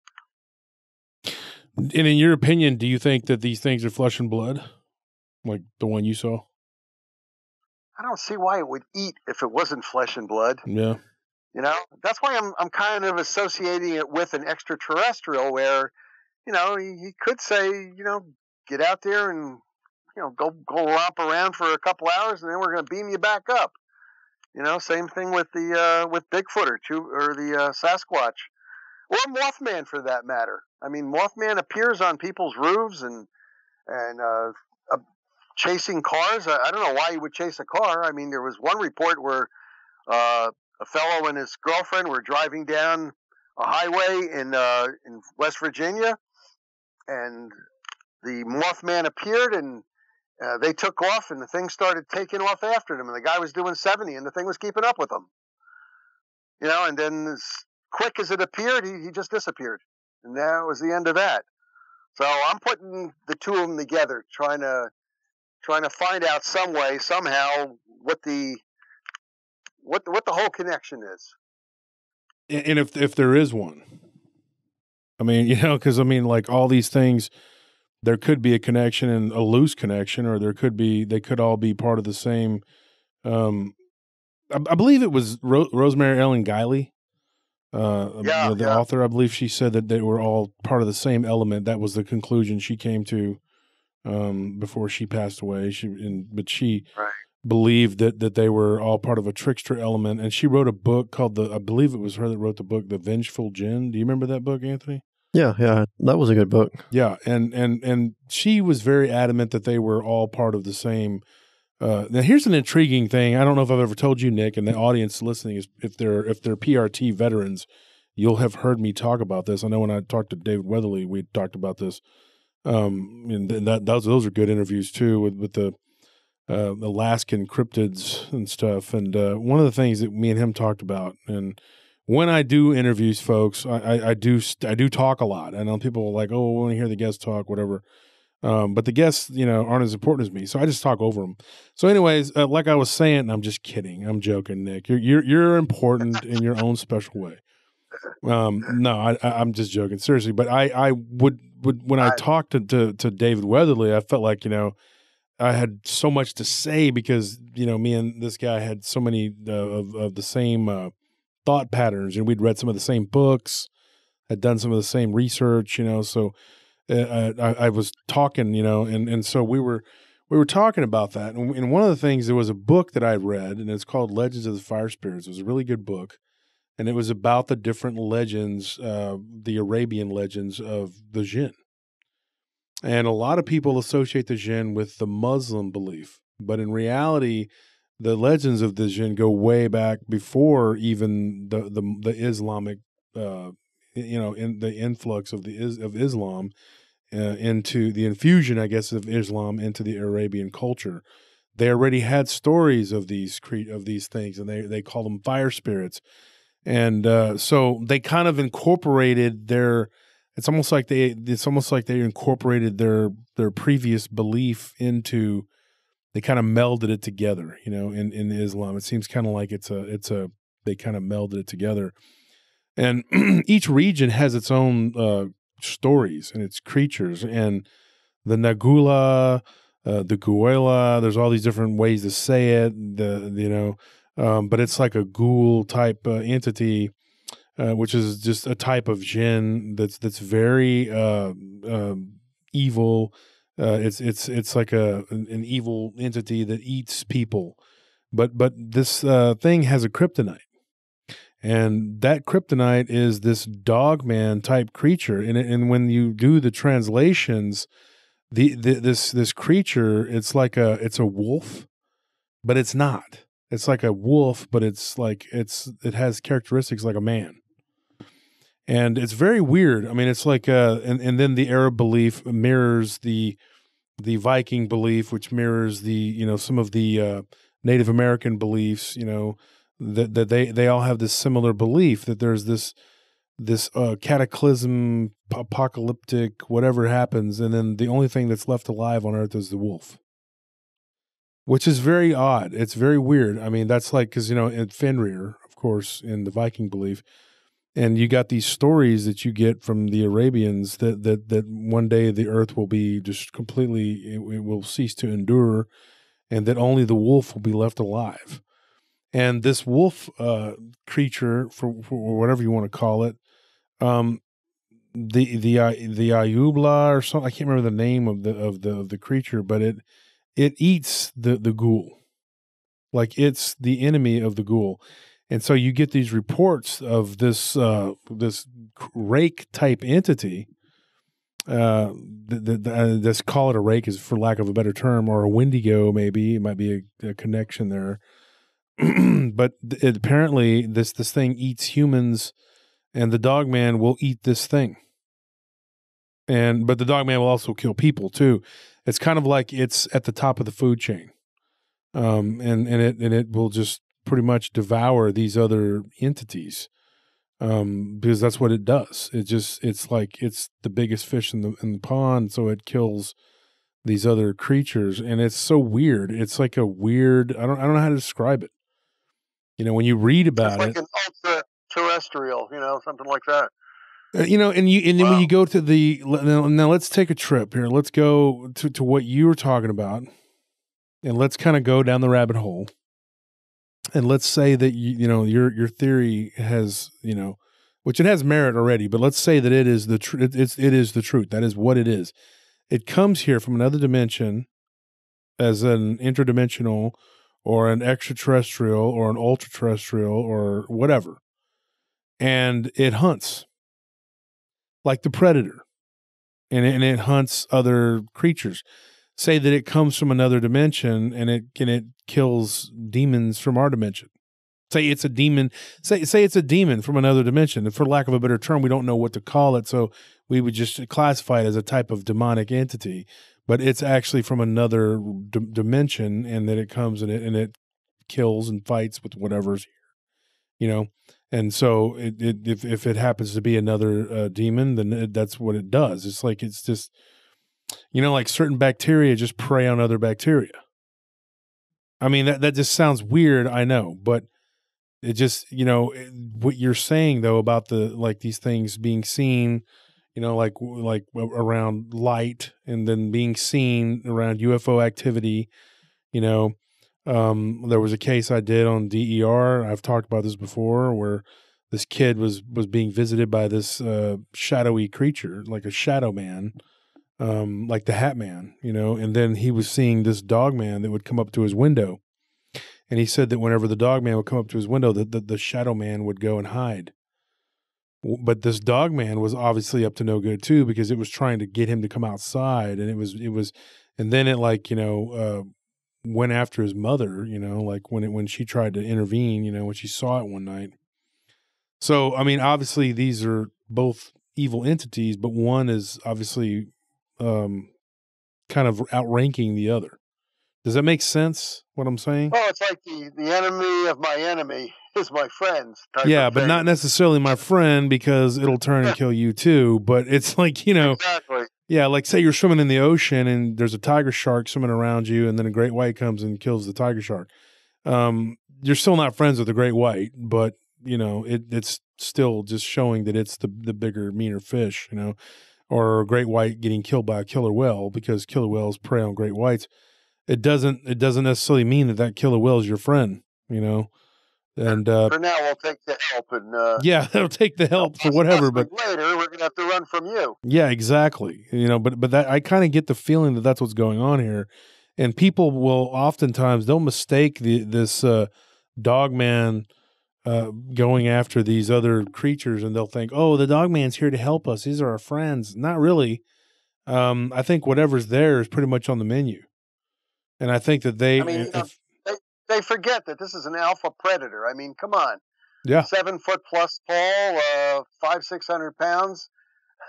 Speaker 1: And in your opinion, do you think that these things are flesh and blood, like the one you saw?
Speaker 2: I don't see why it would eat if it wasn't flesh and blood.
Speaker 1: Yeah.
Speaker 2: That's why I'm kind of associating it with an extraterrestrial, where, he could say, get out there and, go romp around for a couple hours, and then we're going to beam you back up. Same thing with with Bigfoot or the Sasquatch, or Mothman for that matter. I mean, Mothman appears on people's roofs and chasing cars. I don't know why he would chase a car. I mean, there was one report where a fellow and his girlfriend were driving down a highway in West Virginia, and the Mothman appeared, and they took off, and the thing started taking off after them, and the guy was doing 70, and the thing was keeping up with them. And then as quick as it appeared, he just disappeared, and that was the end of that. So I'm putting the two of them together, trying to find out some way, somehow, what the whole connection is.
Speaker 1: And if there is one, I mean, because like all these things, there could be a connection and a loose connection, or they could all be part of the same. I believe it was Rosemary Ellen Guiley, the author. I believe she said that they were all part of the same element. That was the conclusion she came to before she passed away. But she believed that they were all part of a trickster element, and she wrote a book called I believe it was her that wrote the book, The Vengeful Jinn. Do you remember that book, Anthony?
Speaker 3: Yeah, that was a good book.
Speaker 1: Yeah, and she was very adamant that they were all part of the same. Now, here's an intriguing thing. I don't know if I've ever told you, Nick, and the audience listening is if they're PRT veterans, you'll have heard me talk about this. I know when I talked to David Weatherly, we talked about this. And those are good interviews too with the Alaskan cryptids and stuff. And one of the things that me and him talked about, and when I do interviews, folks, I do talk a lot. I know people are like, oh, I want to hear the guests talk, whatever. But the guests, aren't as important as me, so I just talk over them. So, anyways, like I was saying, I'm just kidding. I'm joking, Nick. You're important in your own special way. No, I'm just joking, seriously. But I would when I talked to David Weatherly, I felt like I had so much to say because me and this guy had so many of the same thought patterns, and we'd read some of the same books, had done some of the same research, so I was talking, and so we were talking about that. And one of the things, there was a book that I read, and it's called Legends of the Fire Spirits. It was a really good book, and it was about the different legends, the Arabian legends of the jinn. And a lot of people associate the jinn with the Muslim belief, but in reality, the legends of the jinn go way back before even the Islamic, in the influx of Islam into the infusion, I guess, of Islam into the Arabian culture. They already had stories of these things, and they call them fire spirits. And so they kind of incorporated it's almost like they incorporated their previous belief into. They kind of melded it together, in Islam. It seems kind of like they kind of melded it together. And each region has its own stories and its creatures. And the Nagula, the Guela, there's all these different ways to say it, but it's like a ghoul type entity, which is just a type of jinn that's very evil. It's like an evil entity that eats people, but this thing has a kryptonite, And that kryptonite is this dogman type creature. And when you do the translations, this creature, it's a wolf, but it's not. It's like a wolf, but it has characteristics like a man. And it's very weird. I mean, it's like and then the Arab belief mirrors the Viking belief, which mirrors some of the Native American beliefs, that they all have this similar belief that there's this cataclysm, apocalyptic, whatever happens, and then the only thing that's left alive on Earth is the wolf, which is very odd. It's very weird. I mean, that's like, because, in Fenrir, of course, in the Viking belief, and you got these stories that you get from the Arabians that one day the Earth will be just completely, it will cease to endure, and that only the wolf will be left alive. And this wolf creature, for whatever you want to call it, the Ayubla or something, I can't remember the name of the creature, but it eats the ghoul, like it's the enemy of the ghoul. And so you get these reports of this rake type entity. Let's call it a rake, is for lack of a better term, or a Wendigo. Maybe it might be a connection there. But apparently this thing eats humans, and the Dogman will eat this thing. But the Dogman will also kill people too. It's kind of like it's at the top of the food chain, and it will just pretty much devour these other entities, because that's what it does. It's like it's the biggest fish in the pond, so it kills these other creatures, and it's so weird. It's like a weird. I don't know how to describe it. When you read about
Speaker 2: it, it's like an ultra-terrestrial, something like that.
Speaker 1: Then when you go to now let's take a trip here. Let's go to what you were talking about, and let's kind of go down the rabbit hole. And let's say that your theory has which it has merit already, but let's say that it is the truth. It is the truth. That is what it is. It comes here from another dimension as an interdimensional, or an extraterrestrial, or an ultra-terrestrial, or whatever. And it hunts like the predator, and it hunts other creatures. Say that it comes from another dimension, and it kills demons from our dimension. Say it's a demon. Say it's a demon from another dimension. And for lack of a better term, we don't know what to call it, so we would just classify it as a type of demonic entity. But it's actually from another dimension, and then it comes and it kills and fights with whatever's here, And so if it happens to be another demon, then that's what it does. It's like it's just, like certain bacteria just prey on other bacteria. I mean, that just sounds weird, I know, but it just, what you're saying though about these things being seen, like around light, and then being seen around UFO activity. There was a case I did on DER. I've talked about this before, where this kid was being visited by this shadowy creature, like a shadow man, like the Hat Man, and then he was seeing this Dogman that would come up to his window. And he said that whenever the Dogman would come up to his window, the shadow man would go and hide. But this Dogman was obviously up to no good too, because it was trying to get him to come outside, and it was, and then it went after his mother, like when she tried to intervene, when she saw it one night. So I mean, obviously these are both evil entities, but one is obviously kind of outranking the other. Does that make sense, what I'm saying?
Speaker 2: Oh, it's like the enemy of my enemy is my friend.
Speaker 1: Yeah, but not necessarily my friend, because it'll turn and kill you too. But it's like,
Speaker 2: Exactly.
Speaker 1: Yeah, like say you're swimming in the ocean and there's a tiger shark swimming around you, and then a great white comes and kills the tiger shark. You're still not friends with the great white, but, it's still just showing that it's the bigger, meaner fish, or a great white getting killed by a killer whale, because killer whales prey on great whites. It doesn't necessarily mean that killer whale is your friend, And
Speaker 2: for now, we'll take the help, and
Speaker 1: yeah, they'll take the help for whatever. But
Speaker 2: later, we're gonna have to run from you.
Speaker 1: Yeah, exactly. But that I kind of get the feeling that that's what's going on here, and people will oftentimes they'll mistake this Dogman going after these other creatures, and they'll think, "Oh, the dog man's here to help us. These are our friends." Not really. I think whatever's there is pretty much on the menu, and I think that they.
Speaker 2: I mean, they forget that this is an alpha predator. I mean, come on.
Speaker 1: Yeah.
Speaker 2: 7 foot plus tall, 500-600 pounds,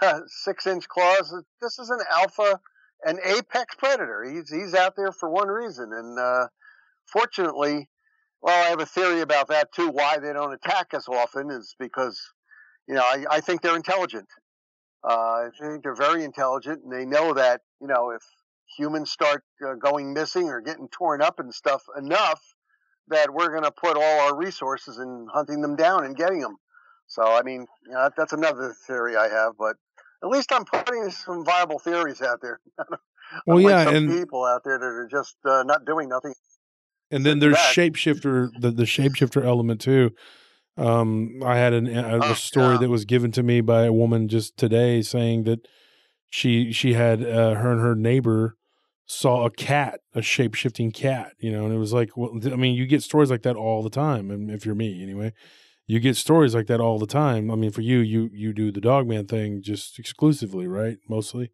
Speaker 2: 6-inch claws. This is an alpha, an apex predator. He's out there for one reason, and fortunately, well, I have a theory about that too. Why they don't attack us often is because, I think they're intelligent. I think they're very intelligent, and they know that if humans start going missing or getting torn up and stuff enough, that we're going to put all our resources in hunting them down and getting them. So, I mean, that's another theory I have, but at least I'm putting some viable theories out there.
Speaker 1: Well, yeah,
Speaker 2: some
Speaker 1: and
Speaker 2: people out there that are just not doing nothing.
Speaker 1: And then there's shapeshifter, the shapeshifter element too. I had a story that was given to me by a woman just today saying that she had her and her neighbor saw a cat, a shape-shifting cat, and it was like, well, I mean, you get stories like that all the time. And if you're me anyway, you get stories like that all the time. I mean, for you do the Dogman thing just exclusively, right? Mostly.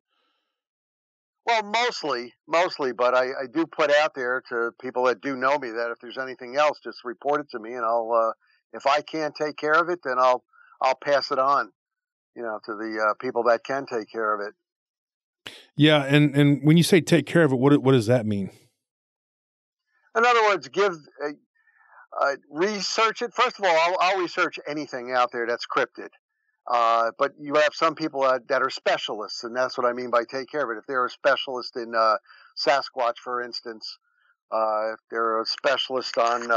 Speaker 2: Well, mostly, but I do put out there to people that do know me that if there's anything else, just report it to me, and I'll if I can't take care of it, then I'll pass it on, to the people that can take care of it.
Speaker 1: Yeah, and when you say take care of it, what does that mean?
Speaker 2: In other words, research it. First of all, I'll research anything out there that's cryptid. But you have some people that are specialists, and that's what I mean by take care of it. If they're a specialist in Sasquatch, for instance, if they're a specialist on,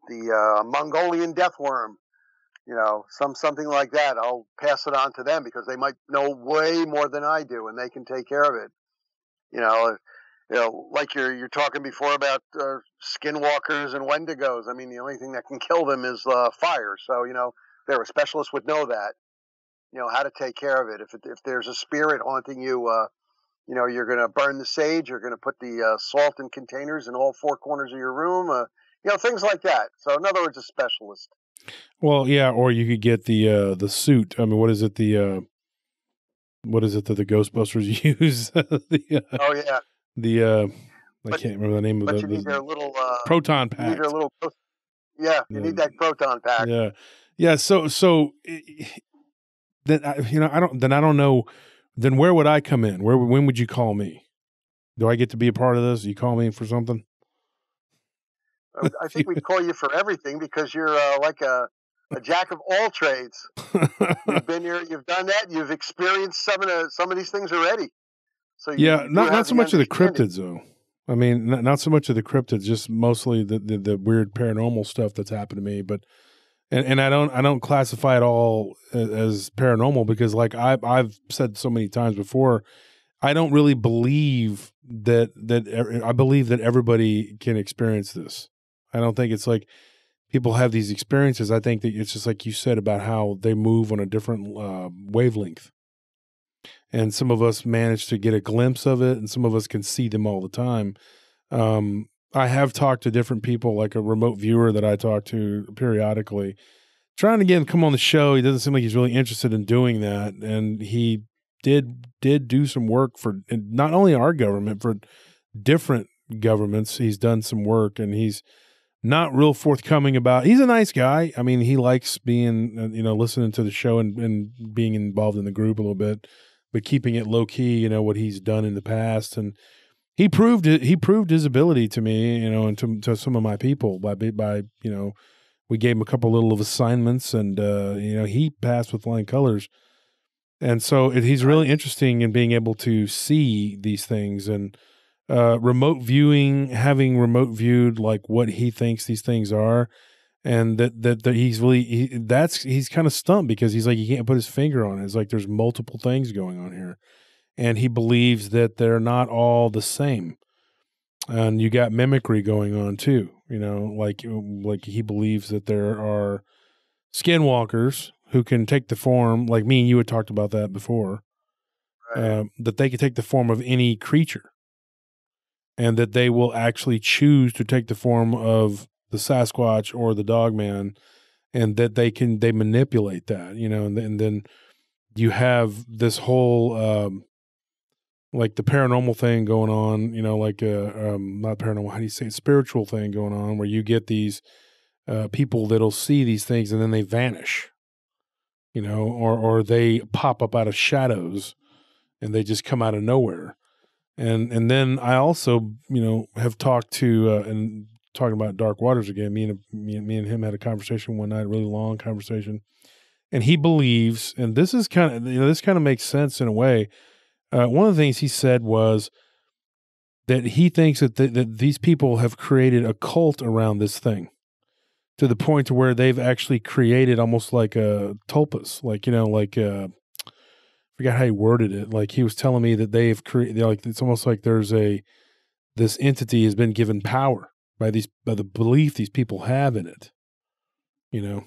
Speaker 2: the Mongolian death worm, something like that, I'll pass it on to them because they might know way more than I do, and they can take care of it. Like you're talking before about skinwalkers and wendigos. I mean, the only thing that can kill them is fire. So they're a specialist would know that, how to take care of it. If there's a spirit haunting you, you're going to burn the sage. You're going to put the salt in containers in all 4 corners of your room. Things like that. So in other words, a specialist.
Speaker 1: Well, yeah, or you could get the suit. I mean, what is it that the Ghostbusters use?
Speaker 2: Oh yeah.
Speaker 1: I can't remember the name of it.
Speaker 2: But you need their little
Speaker 1: proton pack.
Speaker 2: You need their little. Yeah, you need that proton pack.
Speaker 1: Yeah. Yeah, so then I don't know. Then where would I come in? When would you call me? Do I get to be a part of this? You call me for something?
Speaker 2: I think we'd call you for everything because you're like a jack of all trades. You've been here, you've done that, you've experienced some of these things already. So
Speaker 1: not so much of the cryptids though. I mean, not so much of the cryptids, just mostly the weird paranormal stuff that's happened to me, but. And I don't classify it all as paranormal because, like I've said so many times before, I don't really believe that I believe that everybody can experience this. I don't think it's like people have these experiences. I think that it's just like you said about how they move on a different wavelength, and some of us manage to get a glimpse of it, and some of us can see them all the time. I have talked to different people, like a remote viewer that I talk to periodically, trying to get him to come on the show. He doesn't seem like he's really interested in doing that. And he did do some work for not only our government, for different governments. He's done some work, and he's not real forthcoming about. He's a nice guy. I mean, he likes being, listening to the show and being involved in the group a little bit, but keeping it low key. What he's done in the past, and he proved his ability to me, and to some of my people by we gave him a couple little of assignments, and he passed with flying colors. And so he's really interesting in being able to see these things, and remote viewing, having remote viewed like what he thinks these things are, and that he's kind of stumped because he's like, he can't put his finger on it. It's like there's multiple things going on here. And he believes that they're not all the same. And you got mimicry going on too, like he believes that there are skinwalkers who can take the form, like me and you had talked about that before, right. That they can take the form of any creature, and that they will actually choose to take the form of the Sasquatch or the Dogman, and that they manipulate that, you know, and then you have this whole like the paranormal thing going on, you know, like not paranormal, how do you say it? Spiritual thing going on, where you get these people that'll see these things and then they vanish, you know, or they pop up out of shadows and they just come out of nowhere. And then I also, you know, have talked to and talking about Dark Waters again. Me and him had a conversation one night, a really long conversation, and he believes, and this is kind of, you know, this kind of makes sense in a way. One of the things he said was that he thinks that that these people have created a cult around this thing, to the point to where they've actually created almost like a tulpas, like, you know, like I forgot how he worded it. Like, he was telling me that they've created, like, it's almost like there's this entity has been given power by the belief these people have in it, you know,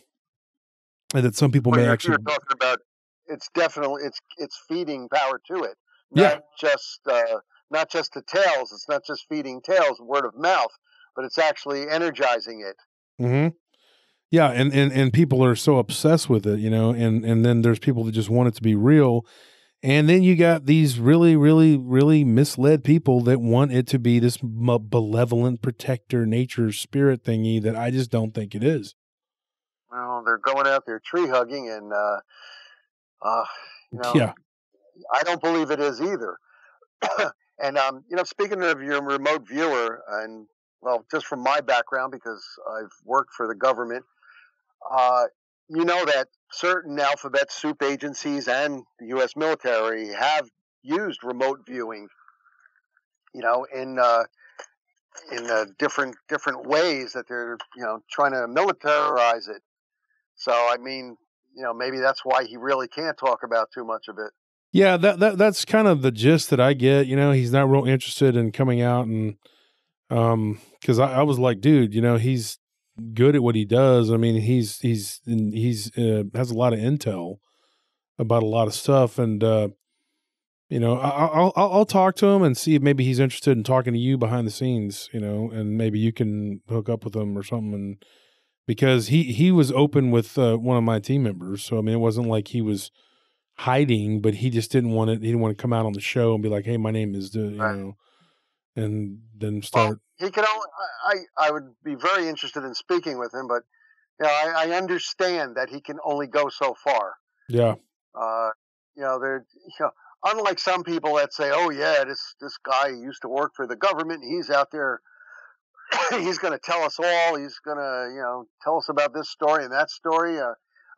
Speaker 1: and that some people may actually.
Speaker 2: You're talking about, it's definitely, it's feeding power to it.
Speaker 1: Yeah.
Speaker 2: Not just the tales. It's not just feeding tales, word of mouth, but it's actually energizing it.
Speaker 1: Mm-hmm. Yeah, and people are so obsessed with it, you know, and then there's people that just want it to be real, and then you got these really, really, really misled people that want it to be this benevolent protector, nature spirit thingy that I just don't think it is.
Speaker 2: Well, they're going out there tree hugging, and you know,
Speaker 1: yeah,
Speaker 2: I don't believe it is either. And you know, speaking of your remote viewer, and well, just from my background, because I've worked for the government. You know that certain alphabet soup agencies and the U.S. military have used remote viewing, you know, in different ways that they're, you know, trying to militarize it. So, I mean, you know, maybe that's why he really can't talk about too much of it.
Speaker 1: Yeah, that's kind of the gist that I get. You know, he's not real interested in coming out, and because I was like, dude, you know, he's good at what he does. I mean, he's has a lot of intel about a lot of stuff, and you know, I'll talk to him and see if maybe he's interested in talking to you behind the scenes, you know, and maybe you can hook up with him or something. And because he was open with one of my team members, so I mean, it wasn't like he was hiding, but he just didn't want it. He didn't want to come out on the show and be like, "Hey, my name is," you know, and then start.
Speaker 2: Well, he could only. I would be very interested in speaking with him, but you know, I understand that he can only go so far.
Speaker 1: Yeah.
Speaker 2: You know, unlike some people that say, "Oh yeah, this guy used to work for the government. He's out there. He's going to tell us all. He's going to, you know, tell us about this story and that story."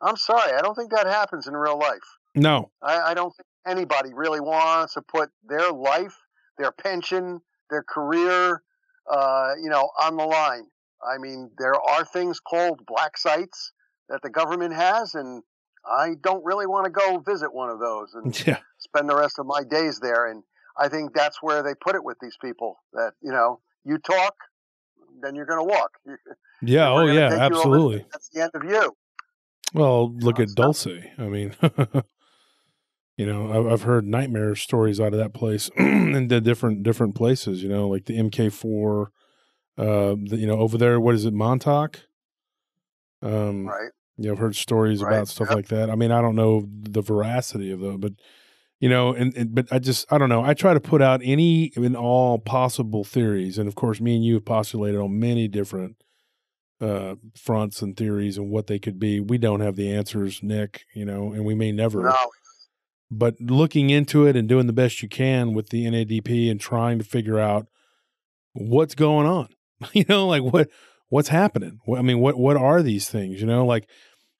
Speaker 2: I'm sorry, I don't think that happens in real life.
Speaker 1: No,
Speaker 2: I don't think anybody really wants to put their life, their pension, their career, you know, on the line. I mean, there are things called black sites that the government has, and I don't really want to go visit one of those and spend the rest of my days there. And I think that's where they put it with these people, that, you know, you talk, then you're going to walk.
Speaker 1: Yeah. Oh yeah, absolutely.
Speaker 2: That's the end of you.
Speaker 1: Well, look at Dulce. I mean, you know, I've heard nightmare stories out of that place in the different places, you know, like the MK4, you know, over there, what is it, Montauk?
Speaker 2: Right.
Speaker 1: You know, I've heard stories about stuff like that. I mean, I don't know the veracity of them, but, you know, but I don't know. I try to put out any and all possible theories. And of course, me and you have postulated on many different fronts and theories and what they could be. We don't have the answers, Nick, you know, and we may never.
Speaker 2: No.
Speaker 1: But looking into it and doing the best you can with the NADP and trying to figure out what's going on, you know, like what's happening. I mean, what are these things? You know, like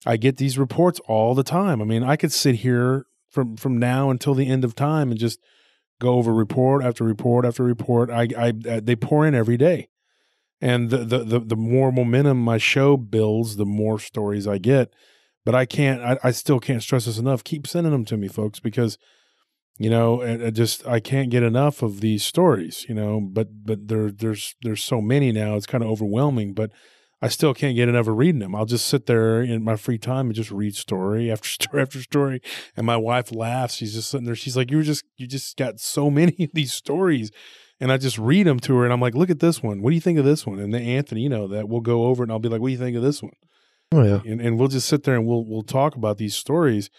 Speaker 1: I get these reports all the time. I mean, I could sit here from now until the end of time and just go over report after report after report. They pour in every day. And the more momentum my show builds, the more stories I get. But I still can't stress this enough. Keep sending them to me, folks, because, you know, I can't get enough of these stories, you know, but there's so many now, it's kind of overwhelming, but I still can't get enough of reading them. I'll just sit there in my free time and just read story after story after story. And my wife laughs. She's just sitting there. She's like, you just got so many of these stories. And I just read them to her, and I'm like, look at this one. What do you think of this one? And then Anthony, you know, that we'll go over it, and I'll be like, what do you think of this one?
Speaker 3: Oh, yeah.
Speaker 1: And we'll just sit there and we'll talk about these stories.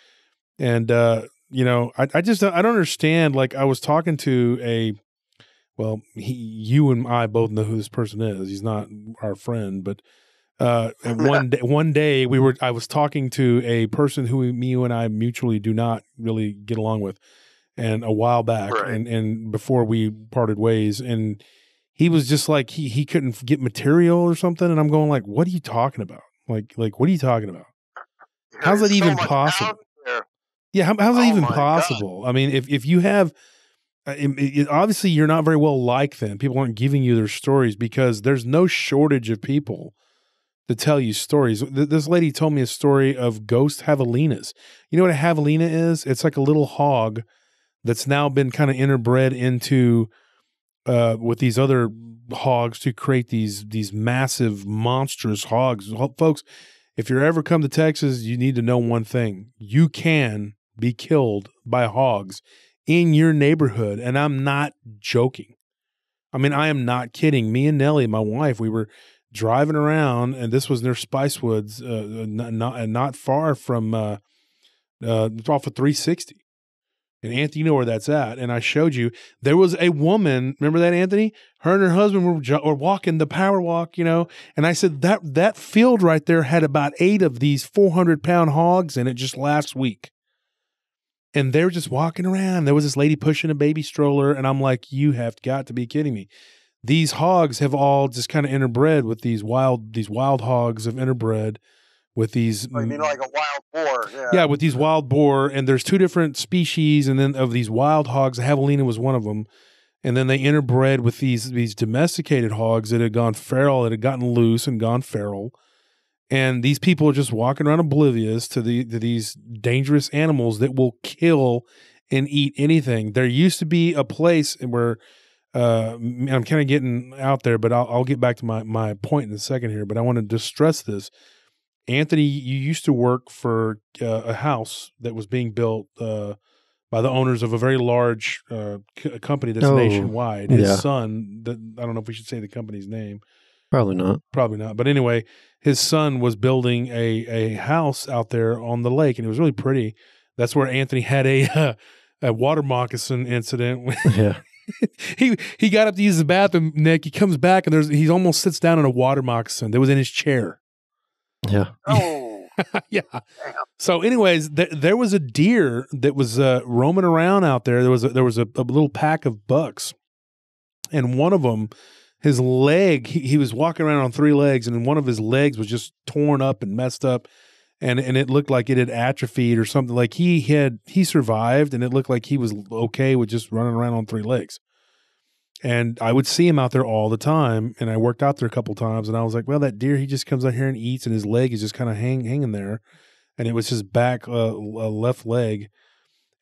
Speaker 1: And, you know, I don't understand. Like, I was talking to you and I both know who this person is. He's not our friend, but and one day I was talking to a person who you and I mutually do not really get along with, and a while back,
Speaker 2: right.
Speaker 1: and before we parted ways, and he was just like he couldn't get material or something, and I'm going like, what are you talking about? Like what are you talking about? How's that even possible? Yeah, how's that even possible? God. I mean, if you have, obviously you're not very well liked then. People aren't giving you their stories because there's no shortage of people to tell you stories. This lady told me a story of ghost javelinas. You know what a javelina is? It's like a little hog that's now been kind of interbred into with these other hogs to create these massive, monstrous hogs. Folks, if you're ever come to Texas, you need to know one thing. You can be killed by hogs in your neighborhood, and I'm not joking. I mean, I am not kidding. Me and Nellie, my wife, we were driving around, and this was near Spicewoods, not far from off of 360. And Anthony, you know where that's at. And I showed you there was a woman. Remember that, Anthony? Her and her husband were walking the power walk, you know. And I said that field right there had about 8 of these 400-pound hogs in it just last week. And they were just walking around. There was this lady pushing a baby stroller, and I'm like, you have got to be kidding me. These hogs have all just kind of interbred with these wild hogs have interbred with these.
Speaker 2: Oh, you mean like a wild boar?
Speaker 1: Yeah, with these wild boar, and there's 2 different species, and then of these wild hogs, the javelina was one of them, and then they interbred with these domesticated hogs that had gone feral, that had gotten loose and gone feral, and these people are just walking around oblivious to these dangerous animals that will kill and eat anything. There used to be a place where. I'm kind of getting out there, but I'll get back to my point in a second here. But I want to just stress this. Anthony, you used to work for a house that was being built by the owners of a very large company that's nationwide. His son, I don't know if we should say the company's name.
Speaker 3: Probably not.
Speaker 1: But anyway, his son was building a house out there on the lake, and it was really pretty. That's where Anthony had a water moccasin incident.
Speaker 3: Yeah.
Speaker 1: He got up to use the bathroom, Nick. He comes back, and he almost sits down in a water moccasin that was in his chair.
Speaker 3: Yeah.
Speaker 2: Oh.
Speaker 1: Yeah. So anyways, there was a deer that was roaming around out there. There was a little pack of bucks, and one of them, his leg, he was walking around on 3 legs, and one of his legs was just torn up and messed up. And it looked like it had atrophied or something. Like he survived, and it looked like he was okay with just running around on 3 legs. And I would see him out there all the time, and I worked out there a couple times, and I was like, well, that deer, he just comes out here and eats, and his leg is just kind of hanging there. And it was his back left leg.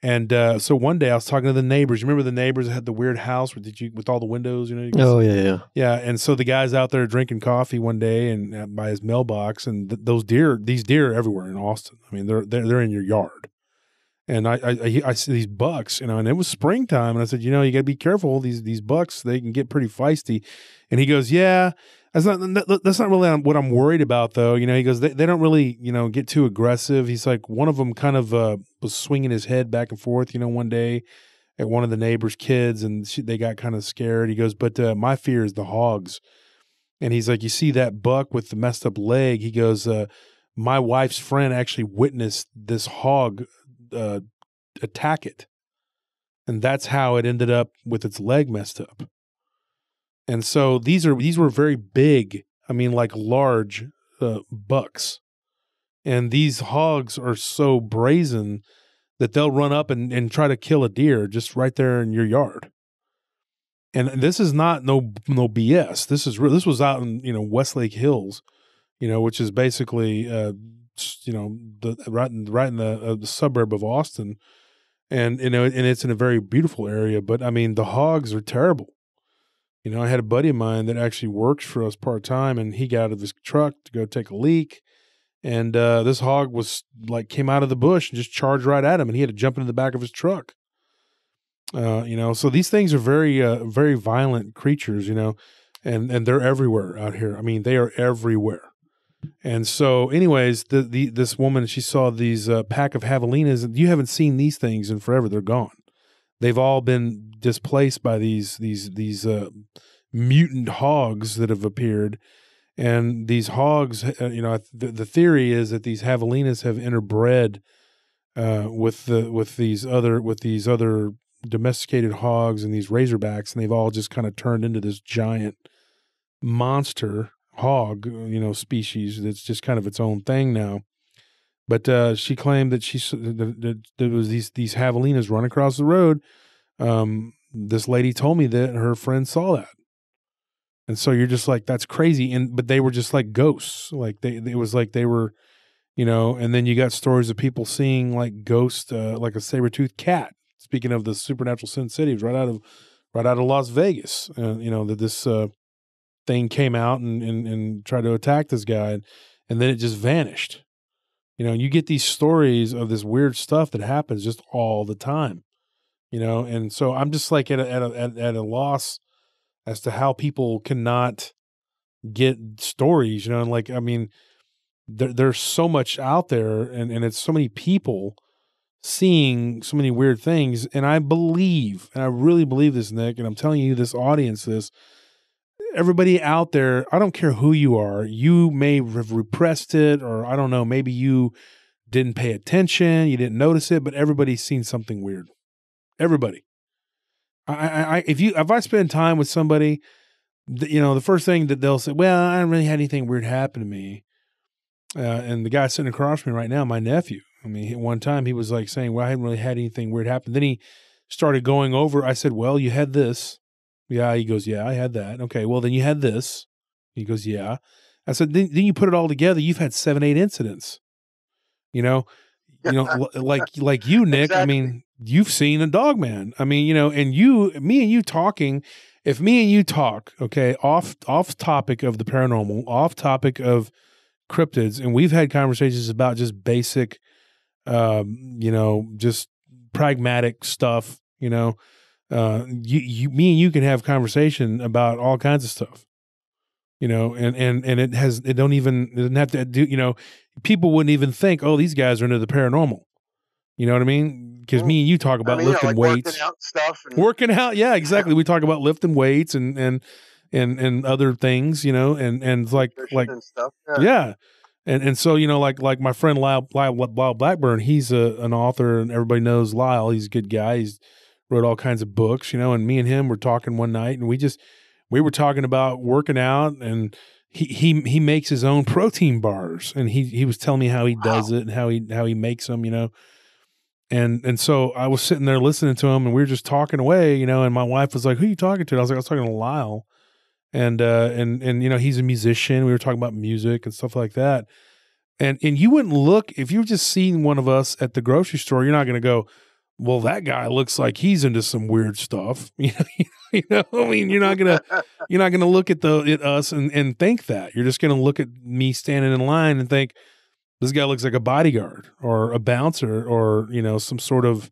Speaker 1: And so one day I was talking to the neighbors. You remember the neighbors that had the weird house with all the windows? You know. Yeah. And so the guy's out there drinking coffee one day and by his mailbox, and these deer are everywhere in Austin. I mean, they're in your yard. And I see these bucks, you know, and it was springtime, and I said, you know, you got to be careful. These bucks, they can get pretty feisty. And he goes, yeah. That's not really what I'm worried about, though. You know, he goes, they don't really, you know, get too aggressive. He's like, one of them kind of was swinging his head back and forth, you know, one day at one of the neighbor's kids, and they got kind of scared. He goes, but my fear is the hogs. And he's like, you see that buck with the messed up leg? He goes, my wife's friend actually witnessed this hog attack it. And that's how it ended up with its leg messed up. And so these were very big, I mean, like large bucks. And these hogs are so brazen that they'll run up and try to kill a deer just right there in your yard. And this is not no BS. This was out in, you know, Westlake Hills, you know, which is basically you know, right in the suburb of Austin. And you know, and it's in a very beautiful area, but I mean, the hogs are terrible. You know, I had a buddy of mine that actually works for us part-time, and he got out of his truck to go take a leak. And this hog came out of the bush and just charged right at him, and he had to jump into the back of his truck. You know, so these things are very, very violent creatures, you know, and they're everywhere out here. I mean, they are everywhere. And so, anyways, this woman, she saw these pack of javelinas. You haven't seen these things in forever. They're gone. They've all been displaced by these mutant hogs that have appeared. And these hogs, you know, the theory is that these javelinas have interbred with these other domesticated hogs and these razorbacks, and they've all just kind of turned into this giant monster hog, you know, species that's just kind of its own thing now. But she claimed that there was these javelinas run across the road. This lady told me that her friend saw that. And so you're just like, that's crazy. But they were just like ghosts. Like it was like they were, you know, and then you got stories of people seeing like ghosts, like a saber-toothed cat. Speaking of the supernatural Sin City, it was right out of Las Vegas. You know, that this thing came out and tried to attack this guy, and then it just vanished. You know, you get these stories of this weird stuff that happens just all the time. You know, and so I'm just like at a loss as to how people cannot get stories, you know, and like, I mean, there's so much out there and it's so many people seeing so many weird things. And I believe, and I really believe this, Nick, and I'm telling you, this audience, everybody out there, I don't care who you are, you may have repressed it, or I don't know, maybe you didn't pay attention, you didn't notice it, but everybody's seen something weird. Everybody. If I spend time with somebody, you know, the first thing that they'll say, well, I haven't really had anything weird happen to me. And the guy sitting across from me right now, my nephew, I mean, one time he was like saying, well, I haven't really had anything weird happen. Then he started going over, I said, well, you had this. Yeah. He goes, yeah, I had that. Okay. Well, then you had this. He goes, yeah. I said, then you put it all together. You've had 7-8 incidents, you know, like you, Nick, exactly. I mean, you've seen a dog man. I mean, you know, and me and you talking, if me and you talk, okay, off topic of the paranormal, off topic of cryptids, and we've had conversations about just basic, you know, just pragmatic stuff, you know, me and you can have conversation about all kinds of stuff, you know, and it doesn't have to do, you know, people wouldn't even think, oh, these guys are into the paranormal. You know what I mean? Because me and you talk about lifting like weights, working out stuff, working out. Yeah, exactly. We talk about lifting weights and other things, you know, and like and stuff. Yeah. And so, you know, like my friend Lyle Blackburn, he's an author, and everybody knows Lyle. He's a good guy. He's wrote all kinds of books, you know. And me and him were talking one night, and we were talking about working out, and he makes his own protein bars, and he was telling me how he does it and how he makes them, you know. And so I was sitting there listening to him, and we were just talking away, you know, and my wife was like, who are you talking to? And I was like, I was talking to Lyle. And you know, he's a musician. We were talking about music and stuff like that. And you wouldn't look, if you were just seeing one of us at the grocery store, you're not going to go, well, that guy looks like he's into some weird stuff. You know, I mean, you're not going to look at us and think that. You're just going to look at me standing in line and think, this guy looks like a bodyguard or a bouncer or, you know, some sort of,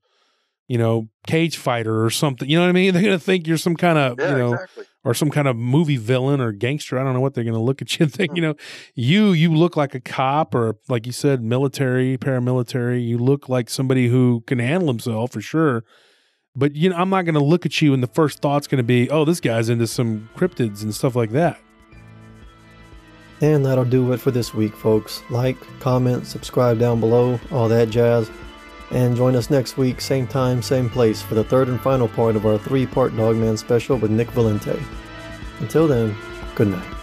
Speaker 1: you know, cage fighter or something. You know what I mean? They're going to think you're some kind of, you know, exactly. Or some kind of movie villain or gangster. I don't know what they're going to look at you and think, you know, you look like a cop or, like you said, military, paramilitary. You look like somebody who can handle himself for sure. But, you know, I'm not going to look at you and the first thought's going to be, oh, this guy's into some cryptids and stuff like that.
Speaker 3: And that'll do it for this week, folks. Like, comment, subscribe down below, all that jazz. And join us next week, same time, same place, for the third and final part of our 3-part Dogman special with Nick Valente. Until then, good night.